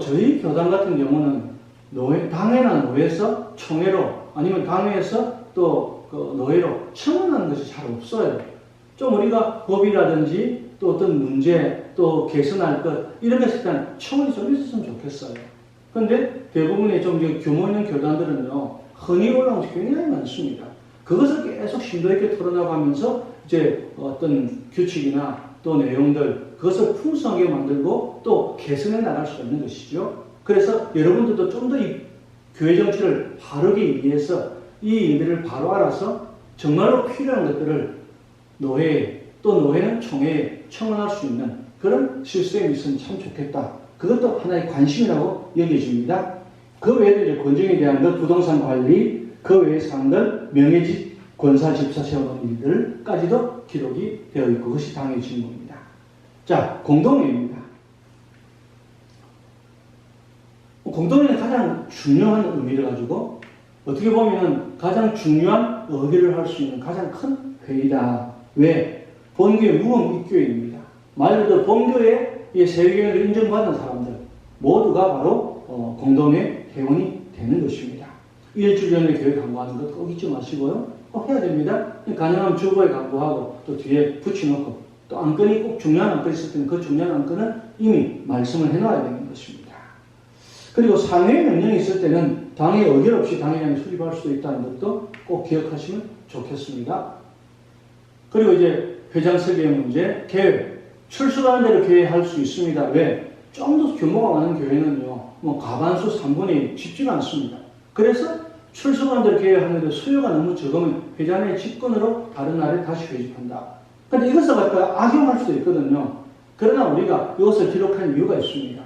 저희 교단 같은 경우는 당회나 노회에서 총회로 아니면 당회에서 또 그 노회로 청원하는 것이 잘 없어요. 좀 우리가 법이라든지 또 어떤 문제 또 개선할 것 이런 것에 대한 청원이 좀 있었으면 좋겠어요. 그런데 대부분의 좀 규모 있는 교단들은요 흔히 올라온 것이 굉장히 많습니다. 그것을 계속 심도 있게 토론하면서 이제 어떤 규칙이나 또 내용들 그것을 풍성하게 만들고 또 개선해 나갈 수가 있는 것이죠. 그래서 여러분들도 좀 더 이 교회 정치를 바르기 위해서 이 일들을 바로 알아서 정말로 필요한 것들을 노회에 또 노회는 총회에 청원할 수 있는 그런 시스템이 있으면 참 좋겠다. 그것도 하나의 관심이라고 여겨집니다. 그 외에도 이제 권정에 대한 것, 부동산 관리, 그 외의 사항들, 명예직, 권사, 집사 세우는 일들까지도 기록이 되어 있고 그것이 당의 직무입니다. 자, 공동회입니다. 공동회는 가장 중요한 의미를 가지고 어떻게 보면 가장 중요한 의기를 할 수 있는 가장 큰 회의다. 왜? 본교회 무언 입교회입니다. 말 그대로 본교회의 세계교회를 인정받은 사람들 모두가 바로 공동회 회원이 되는 것입니다. 일주일 전에 교회 강구하는 것 꼭 잊지 마시고요. 꼭 해야 됩니다. 가능하면 주보에 강구하고 또 뒤에 붙여놓고 또 안건이 꼭 중요한 안건이 있을 때는 그 중요한 안건은 이미 말씀을 해놔야 되는 것입니다. 그리고 상회 명령이 있을 때는 당의 의결 없이 당회장이 수립할 수도 있다는 것도 꼭 기억하시면 좋겠습니다. 그리고 이제 회장석의 문제, 계획, 출석하는 대로 계획할 수 있습니다. 왜? 좀 더 규모가 많은 교회는요, 과반수 3분의 1 쉽지가 않습니다. 그래서 출석하는 대로 계획하는데 수요가 너무 적으면 회장의 직권으로 다른 날에 다시 회집한다. 근데 이것을 갖다가 악용할 수도 있거든요. 그러나 우리가 이것을 기록한 이유가 있습니다.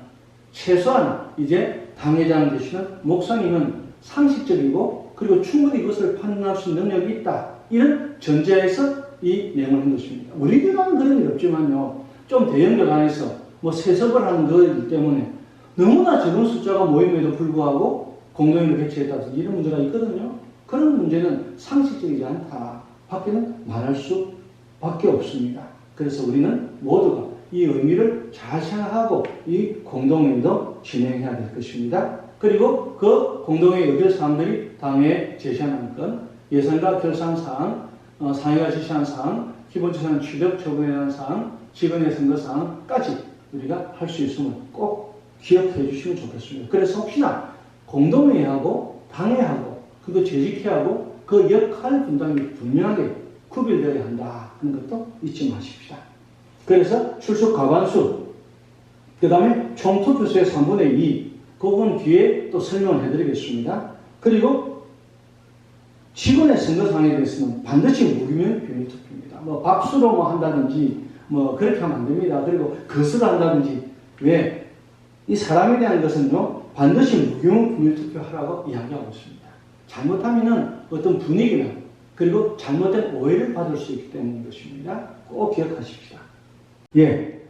최소한 이제 당회장 되시는 목사님은 상식적이고 그리고 충분히 이것을 판단할 수 있는 능력이 있다. 이런 전제에서 이 내용을 한 것입니다. 우리 교단은 그런 일 없지만요. 좀 대형 교단에서 세습을 하는 거이기 때문에 너무나 적은 숫자가 모임에도 불구하고 공동회를 개최했다든지 이런 문제가 있거든요. 그런 문제는 상식적이지 않다. 밖에는 말할 수밖에 없습니다. 그래서 우리는 모두가 이 의미를 잘 생각하고 이 공동회의도 진행해야 될 것입니다. 그리고 그 공동회의 의결 사항들이 당회에 제시한 안건, 예산과 결산사항, 상회가 지시한 사항, 기본재산 취득, 처분에 대한 사항, 직원의 선거 사항까지 우리가 할 수 있음을 꼭 기억해 주시면 좋겠습니다. 그래서 혹시나 공동회의하고 당회하고 그거 재직해야 하고 그 역할 분담이 분명하게 구별되어야 한다 하는 것도 잊지 마십시다. 그래서 출석 과반수, 그 다음에 총투표수의 3분의 2, 그 부분 뒤에 또 설명을 해드리겠습니다. 그리고 직원의 선거상에 대해서는 반드시 무기명 비밀투표입니다. 뭐 박수로 뭐 한다든지 뭐 그렇게 하면 안 됩니다. 그리고 거수를 한다든지. 왜? 이 사람에 대한 것은요 반드시 무기명 비밀투표 하라고 이야기하고 있습니다. 잘못하면은 어떤 분위기나 그리고 잘못된 오해를 받을 수 있기 때문인 것입니다. 꼭 기억하십시다. 예,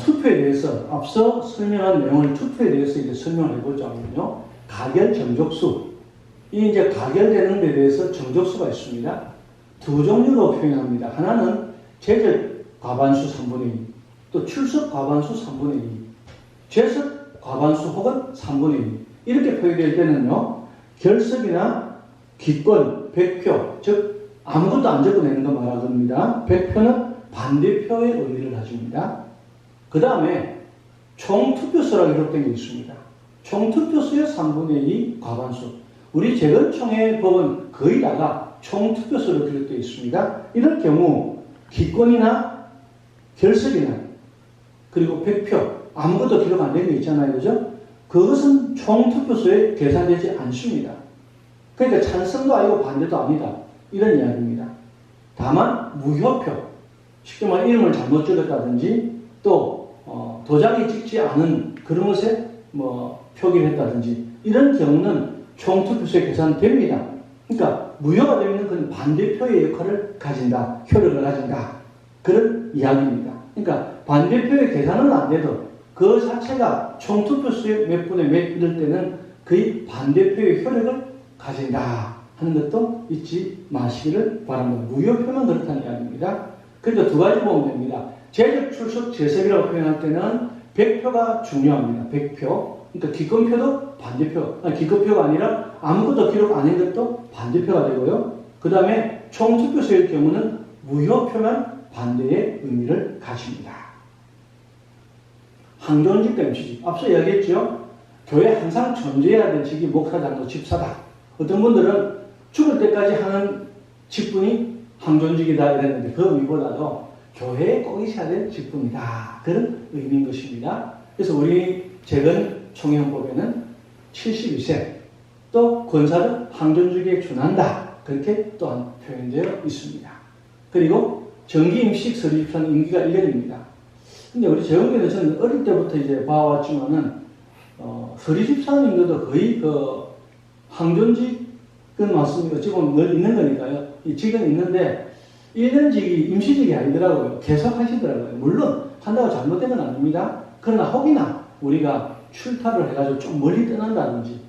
투표에 대해서 앞서 설명한 내용을 투표에 대해서 이제 설명을 해보자면요. 가결 정족수. 이 이제 가결되는 데 대해서 정족수가 있습니다. 두 종류로 표현합니다. 하나는 제적 과반수 3분의 2, 또 출석 과반수 3분의 2, 죄석 과반수 혹은 3분의 2. 이렇게 표기될 때는요. 결석이나 기권, 100표, 즉 아무것도 안 적어내는 거 말하겁니다. 100표는 반대표의 의미를 가집니다. 그 다음에 총투표수라고 기록된 게 있습니다. 총투표수의 3분의 2 과반수. 우리 재건총회 법은 거의 다가 총투표수로 기록되어 있습니다. 이럴 경우 기권이나 결석이나 그리고 100표 아무것도 기록 안 된 게 있잖아요. 그죠? 그것은 총투표수에 계산되지 않습니다. 그러니까 찬성도 아니고 반대도 아니다. 이런 이야기입니다. 다만 무효표, 쉽게 말해 이름을 잘못 적었다든지 또 도장이 찍지 않은 그런 것에 뭐 표기를 했다든지 이런 경우는 총투표수에 계산됩니다. 그러니까 무효가 되면 그건 반대표의 역할을 가진다, 효력을 가진다. 그런 이야기입니다. 그러니까 반대표의 계산은 안 돼도 그 자체가 총투표수의 몇 분의 몇 이럴 때는 거의 반대표의 효력을 가진다 하는 것도 잊지 마시기를 바랍니다. 무효표만 그렇다는 이야기입니다. 그러니까 두 가지 보면 됩니다. 제적, 출석, 재석이라고 표현할 때는 100표가 중요합니다. 100표. 그러니까 기권표도 반대표, 기권표가 아니라 아무것도 기록 안 한 것도 반대표가 되고요. 그 다음에 총투표수의 경우는 무효표만 반대의 의미를 가집니다. 항존직과 임시직. 앞서 이야기했죠. 교회 항상 존재해야 될 직이 목사, 장로, 집사다. 어떤 분들은 죽을 때까지 하는 직분이 항존직이다 이랬는데 그 의미보다도 교회에 꼭 있어야 될 직분이다. 그런 의미인 것입니다. 그래서 우리 재건 총회헌법에는 72세 또 권사도 항존직에 준한다. 그렇게 또한 표현되어 있습니다. 그리고 정기 임시직 서리집사는 임기가 1년입니다. 근데 우리 재건교회는 저는 어릴 때부터 이제 봐왔지만은 서리집사님 임기도 거의 항존직은 맞습니다. 지금 늘 있는 거니까요. 이 직은 있는데 1년직이 임시직이 아니더라고요. 계속 하시더라고요. 물론 한다고 잘못된 건 아닙니다. 그러나 혹이나 우리가 출타를 해가지고 좀 멀리 떠난다든지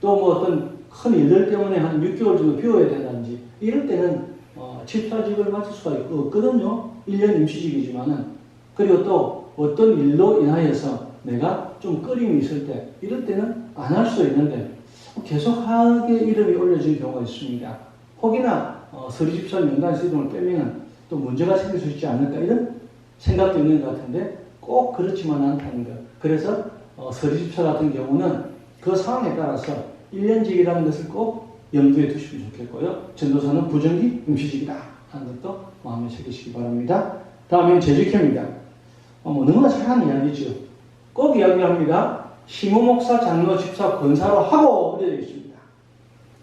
또 뭐 어떤 큰 일들 때문에 한 6개월 정도 비워야 된다든지 이럴 때는 집사직을 맡을 수가 없거든요. 1년 임시직이지만은. 그리고 또 어떤 일로 인하여서 내가 좀 꺼림이 있을 때 이럴 때는 안 할 수 있는데 계속하게 이름이 올려진 경우가 있습니다. 혹이나 서리집사 명단에서 이름을 빼면 또 문제가 생길 수 있지 않을까 이런 생각도 있는 것 같은데 꼭 그렇지만 않다는 것. 그래서 서리집사 같은 경우는 그 상황에 따라서 1년직이라는 것을 꼭 염두에 두시면 좋겠고요. 전도사는 부정기 임시직이다 하는 것도 마음에 새기시기 바랍니다. 다음엔 재직회입니다. 너무나 잘하는 이야기죠. 꼭 이야기합니다. 시무목사, 장로, 집사, 권사로 하고 되어 있습니다.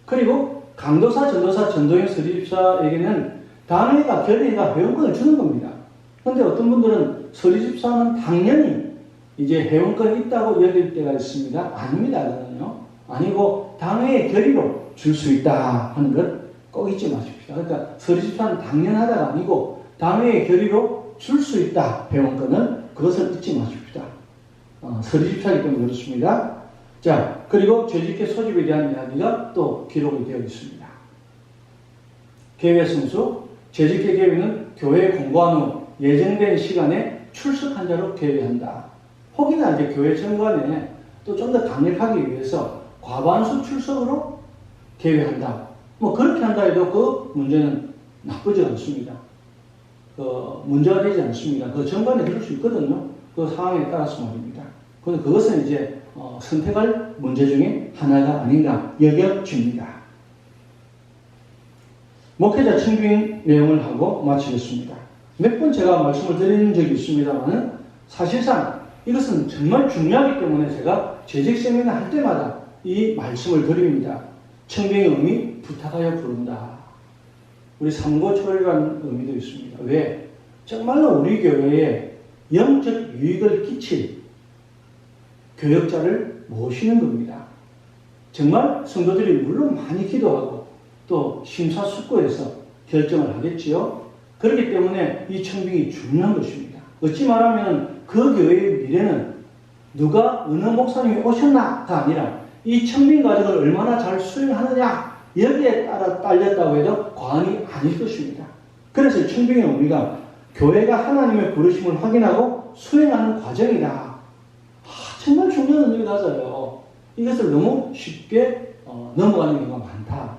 그리고 강도사, 전도사, 전도인, 서리집사에게는 당회가, 결의가 회원권을 주는 겁니다. 그런데 어떤 분들은 서리집사는 당연히 이제 회원권이 있다고 여길 때가 있습니다. 아닙니다. 그거는요. 아니고 당회의 결의로 줄 수 있다 하는 것 꼭 잊지 마십시오. 그러니까 서리집사는 당연하다가 아니고 당회의 결의로 줄 수 있다. 회원권을. 그것을 잊지 마십시다. 서리집사이기 때문에 그렇습니다. 자, 그리고 재직회 소집에 대한 이야기가 또 기록이 되어 있습니다. 개회 성수, 재직회 개회는 교회에 공고한 후 예정된 시간에 출석한 자로 개회한다. 혹이나 이제 교회 정관에 또 좀 더 강력하기 위해서 과반수 출석으로 개회한다. 뭐 그렇게 한다 해도 그 문제는 나쁘지 않습니다. 문제가 되지 않습니다. 그 정관에 그럴 수 있거든요. 그 상황에 따라서 말입니다. 그런데 그것은 이제 선택할 문제 중에 하나가 아닌가 여겨집니다. 목회자 청빙 내용을 하고 마치겠습니다. 몇 번 제가 말씀을 드린 적이 있습니다만 사실상 이것은 정말 중요하기 때문에 제가 재직 세미나 할 때마다 이 말씀을 드립니다. 청빙의 의미 부탁하여 부른다. 우리 삼고초려라는 의미도 있습니다. 왜? 정말로 우리 교회에 영적 유익을 끼칠 교역자를 모시는 겁니다. 정말 성도들이 물론 많이 기도하고 또 심사숙고해서 결정을 하겠지요. 그렇기 때문에 이 청빙이 중요한 것입니다. 어찌 말하면 그 교회의 미래는 누가 어느 목사님이 오셨나가 아니라 이 청빙 과정을 얼마나 잘 수행하느냐 여기에 따라 딸렸다고 해도 과언이 아닐 것입니다. 그래서 청빙의 의미가 교회가 하나님의 부르심을 확인하고 수행하는 과정이다. 정말 중요한 의미가 가져요. 이것을 너무 쉽게 넘어가는 경우가 많다.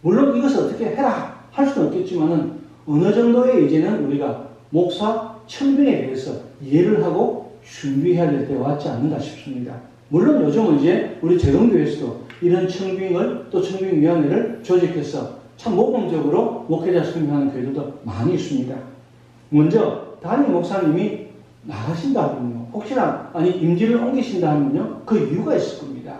물론 이것을 어떻게 해라 할 수는 없겠지만은 어느 정도의 이제는 우리가 목사 청빙에 대해서 이해를 하고 준비해야 될 때가 왔지 않는가 싶습니다. 물론 요즘은 이제 우리 재건교회에서도 이런 청빙을 또 청빙위원회를 조직해서 참 모범적으로 목회자 청빙하는 교회들도 많이 있습니다. 먼저 담임 목사님이 나가신다 하면요. 혹시나 임지를 옮기신다 하면요. 그 이유가 있을 겁니다.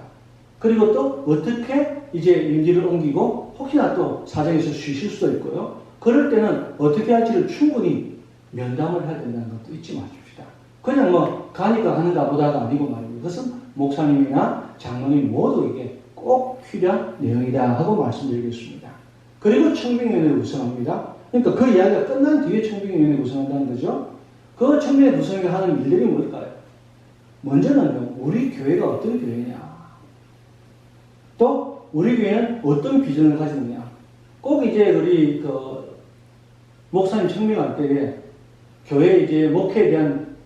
그리고 또 어떻게 이제 임지를 옮기고 혹시나 또 사정에서 쉬실 수도 있고요. 그럴 때는 어떻게 할지를 충분히 면담을 해야 된다는 것도 잊지 마십시다. 그냥 가니까 하는가 보다가 아니고 말이에요. 그것은 목사님이나 장로님 모두 이게 꼭 필요한 내용이다 하고 말씀드리겠습니다. 그리고 청빙위원회를 구성합니다. 그러니까 그 이야기가 끝난 뒤에 청빙위원회를 구성한다는 거죠. 그 청빙회 구성이 하는 일들이 뭘까요? 먼저는 우리 교회가 어떤 교회냐, 또 우리 교회는 어떤 비전을 가지느냐. 꼭 이제 우리 목사님 청빙할 때에 교회 이제 목회에 대한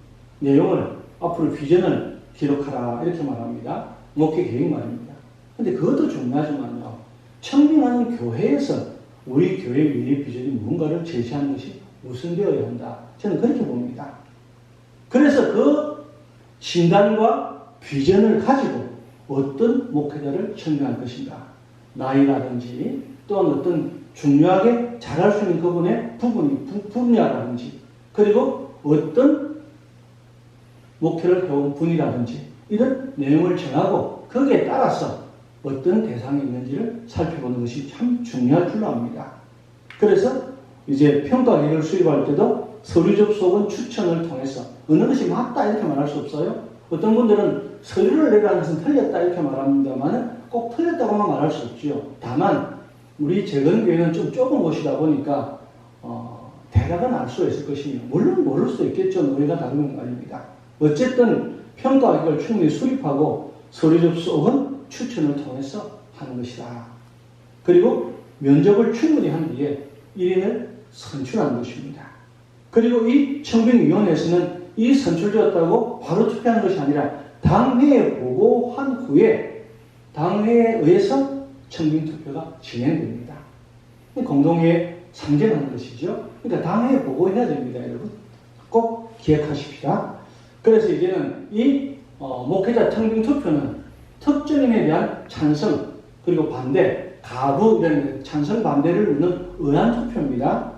내용을 앞으로 비전을 기록하라 이렇게 말합니다. 목회 계획 말입니다. 근데 그것도 중요하지만요. 청빙하는 교회에서 우리 교회의 미래 비전이 무언가를 제시하는 것이 우선되어야 한다. 저는 그렇게 봅니다. 그래서 그 진단과 비전을 가지고 어떤 목회자를 청빙할 것인가. 나이라든지 또는 어떤 중요하게 잘할 수 있는 그분의 분야라든지 그리고 어떤 목회를 해온 분이라든지 이런 내용을 정하고 거기에 따라서 어떤 대상이 있는지를 살펴보는 것이 참 중요할 줄로 압니다. 그래서 이제 평가 기획을 수립할 때도 서류 접속은 추천을 통해서 어느 것이 맞다 이렇게 말할 수 없어요. 어떤 분들은 서류를 내라는 것은 틀렸다 이렇게 말합니다만 꼭 틀렸다고만 말할 수 없지요. 다만 우리 재건교회는 좀 좁은 곳이다 보니까 대략은 알 수 있을 것이며 물론 모를 수 있겠죠. 노예가 다른 말입니다. 어쨌든 평가 기획을 충분히 수립하고 서류 접속은 추천을 통해서 하는 것이다. 그리고 면접을 충분히 한 뒤에 1인을 선출하는 것입니다. 그리고 이 청빙위원회에서는 이 선출되었다고 바로 투표하는 것이 아니라 당회에 보고한 후에 당회에 의해서 청빙투표가 진행됩니다. 공동회에 상정하는 것이죠. 그러니까 당회에 보고해야 됩니다. 여러분 꼭 기억하십시다. 그래서 이제는 이 목회자 청빙투표는 특정인에 대한 찬성 그리고 반대 가부 이런 찬성 반대를 묻는 의안투표입니다.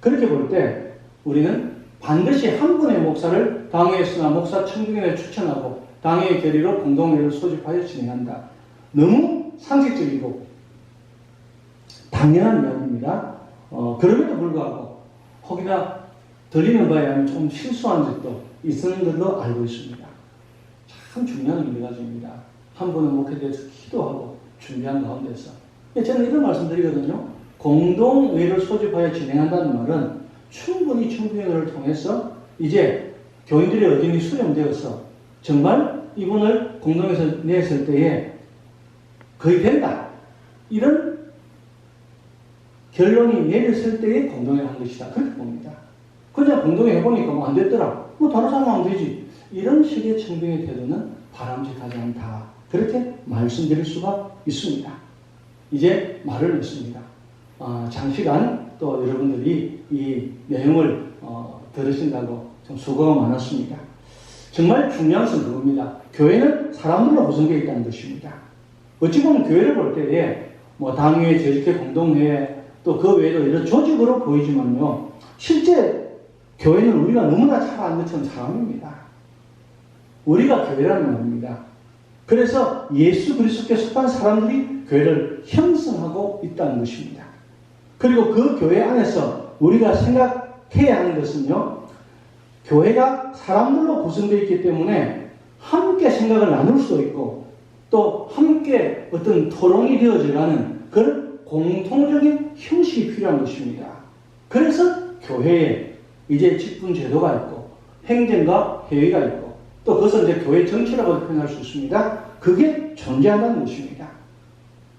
그렇게 볼 때 우리는 반드시 한 분의 목사를 당회에서나 목사 청빙위원회에 추천하고 당회의 결의로 공동회를 소집하여 진행한다. 너무 상식적이고 당연한 이야기입니다. 그럼에도 불구하고 혹이나 들리는 바에 의하면 좀 실수한 적도 있었는 걸로 알고 있습니다. 참 중요한 의미가 가집니다. 한 분은 목회에 대해서 기도하고 준비한 가운데서 저는 이런 말씀 드리거든요. 공동회를 소집하여 진행한다는 말은 충분히 청빙회를 통해서 이제 교인들의 의견이 수렴되어서 정말 이분을 공동회에서 냈을 때에 거의 된다. 이런 결론이 내렸을 때에 공동회를 한 것이다. 그렇게 봅니다. 그냥 공동회 해보니까 안 됐더라. 다른 사람 하면 되지. 이런 식의 청빙의 태도는 바람직하지 않다. 그렇게 말씀드릴 수가 있습니다. 이제 말을 놓습니다. 장시간 또 여러분들이 이 내용을 들으신다고 좀 수고가 많았습니다. 정말 중요한 것은 그겁니다. 교회는 사람들로 구성되어 있다는 것입니다. 어찌 보면 교회를 볼 때에 당회, 재직회, 공동회 또 그 외에도 이런 조직으로 보이지만요. 실제 교회는 우리가 너무나 잘 아는 것처럼 사람입니다. 우리가 교회라는 말입니다. 그래서 예수 그리스도께 속한 사람들이 교회를 형성하고 있다는 것입니다. 그리고 그 교회 안에서 우리가 생각해야 하는 것은요, 교회가 사람들로 구성되어 있기 때문에 함께 생각을 나눌 수 있고 또 함께 어떤 토론이 되어져가는 그런 공통적인 형식이 필요한 것입니다. 그래서 교회에 이제 직분 제도가 있고 행정과 회의가 있고 또 그것은 이제 교회 정치라고 표현할 수 있습니다. 그게 존재한다는 것입니다.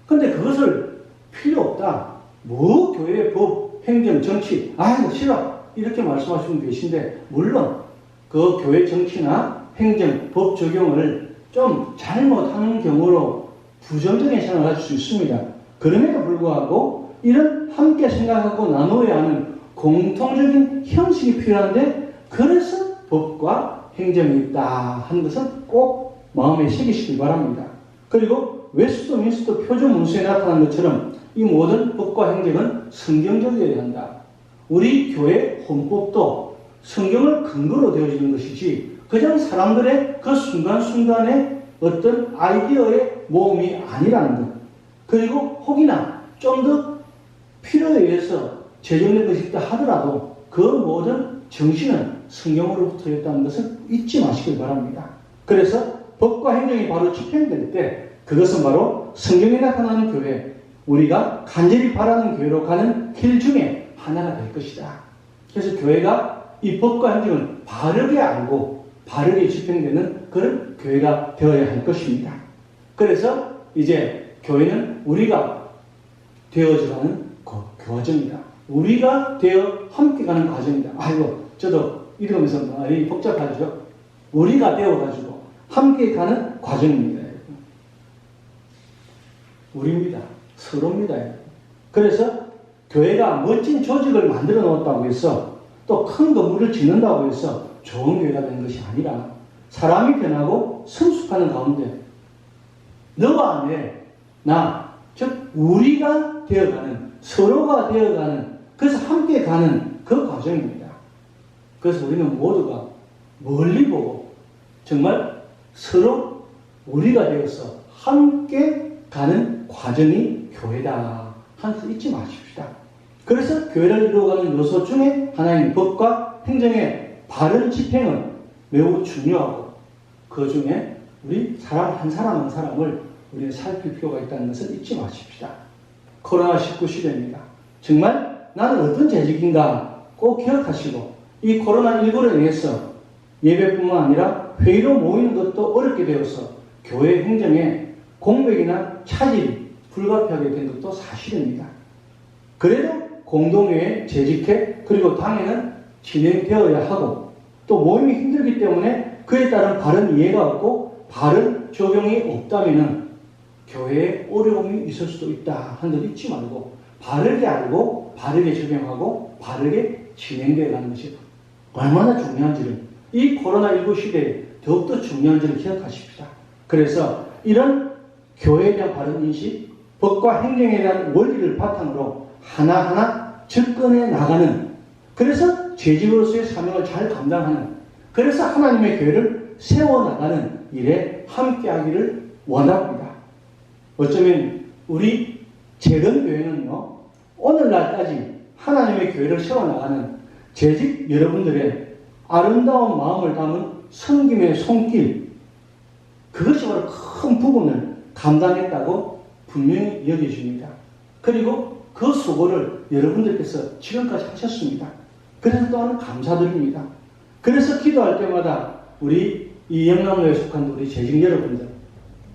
그런데 그것을 필요 없다. 뭐 교회의 법, 행정, 정치, 아이고 싫어. 이렇게 말씀하시는 분 계신데 물론 그 교회 정치나 행정, 법 적용을 좀 잘못하는 경우로 부정적인 생각을 할 수 있습니다. 그럼에도 불구하고 이런 함께 생각하고 나누어야 하는 공통적인 형식이 필요한데 그래서 법과 행정이 있다 하는 것은 꼭 마음에 새기시기 바랍니다. 그리고 웨스트민스터 표준 문서에 나타난 것처럼 이 모든 법과 행정은 성경적이어야 한다. 우리 교회 헌법도 성경을 근거로 되어지는 것이지 그냥 사람들의 그 순간순간의 어떤 아이디어의 모험이 아니라는 것. 그리고 혹이나 좀 더 필요에 의해서 제정된 것이 있다 하더라도 그 모든 정신은 성경으로부터였다는 것을 잊지 마시길 바랍니다. 그래서 법과 행정이 바로 집행될 때 그것은 바로 성경에 나타나는 교회, 우리가 간절히 바라는 교회로 가는 길 중에 하나가 될 것이다. 그래서 교회가 이 법과 행정을 바르게 알고 바르게 집행되는 그런 교회가 되어야 할 것입니다. 그래서 이제 교회는 우리가 되어져가는 과정이다. 우리가 되어 함께 가는 과정이다. 아이고, 저도 이러면서 말이 복잡하죠. 우리가 되어가지고 함께 가는 과정입니다. 우리입니다. 서로입니다. 그래서 교회가 멋진 조직을 만들어 놓았다고 해서 또 큰 건물을 짓는다고 해서 좋은 교회가 되는 것이 아니라 사람이 변하고 성숙하는 가운데 너와 나, 즉 우리가 되어가는, 서로가 되어가는, 그래서 함께 가는 그 과정입니다. 그래서 우리는 모두가 멀리 보고 정말 서로 우리가 되어서 함께 가는 과정이 교회다 하는 것을 잊지 마십시다. 그래서 교회를 이루어가는 요소 중에 하나인 법과 행정의 바른 집행은 매우 중요하고 그 중에 우리 사람 한 사람 한 사람을 우리가 살필 필요가 있다는 것을 잊지 마십시다. 코로나19 시대입니다. 정말 나는 어떤 재직인가 꼭 기억하시고 이 코로나19로 인해서 예배뿐만 아니라 회의로 모이는 것도 어렵게 되어서 교회 행정에 공백이나 차질이 불가피하게 된 것도 사실입니다. 그래도 공동회에 재직해 그리고 당회는 진행되어야 하고 또 모임이 힘들기 때문에 그에 따른 바른 이해가 없고 바른 적용이 없다면 교회에 어려움이 있을 수도 있다 하는 걸 잊지 말고 바르게 알고 바르게 적용하고 바르게 진행되어 가는 것이 얼마나 중요한지를 이 코로나19 시대에 더욱더 중요한지를 기억하십시다. 그래서 이런 교회에 대한 바른 인식, 법과 행정에 대한 원리를 바탕으로 하나하나 접근해 나가는 그래서 재직으로서의 사명을 잘 감당하는 그래서 하나님의 교회를 세워나가는 일에 함께하기를 원합니다. 어쩌면 우리 재건교회는요 오늘날까지 하나님의 교회를 세워나가는 재직 여러분들의 아름다운 마음을 담은 섬김의 손길 그것이 바로 큰 부분을 감당했다고 분명히 여겨집니다. 그리고 그 수고를 여러분들께서 지금까지 하셨습니다. 그래서 또한 감사드립니다. 그래서 기도할 때마다 우리 이 영남로에 속한 우리 재직 여러분들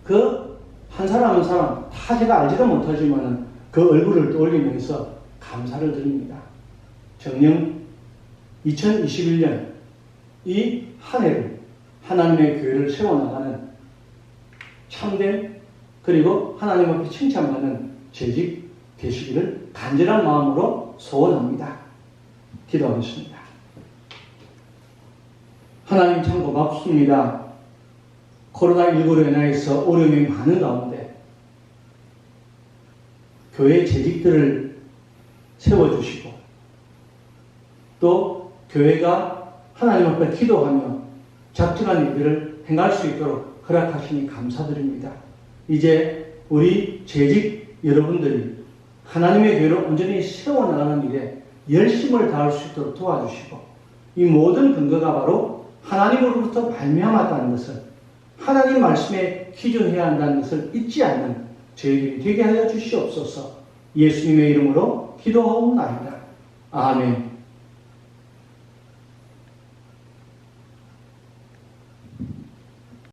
그 한 사람 한 사람 다 제가 알지도 못하지만 그 얼굴을 떠올리면서 감사를 드립니다. 정녕 2021년 이 한 해를 하나님의 교회를 세워나가는 참된 그리고 하나님 앞에 칭찬받는 재직 되시기를 간절한 마음으로 소원합니다. 기도하겠습니다. 하나님 참 고맙습니다. 코로나19로 인해서 어려움이 많은 가운데 교회 재직들을 세워주시고 또 교회가 하나님 앞에 기도하며 작정한 일들을 행할 수 있도록 허락하시니 감사드립니다. 이제 우리 재직 여러분들이 하나님의 교회를 온전히 세워나가는 일에 열심을 다할 수 있도록 도와주시고, 이 모든 근거가 바로 하나님으로부터 발명하다는 것을, 하나님 말씀에 기준해야 한다는 것을 잊지 않는 저희들이 되게 하여 주시옵소서. 예수님의 이름으로 기도하옵나이다. 아멘.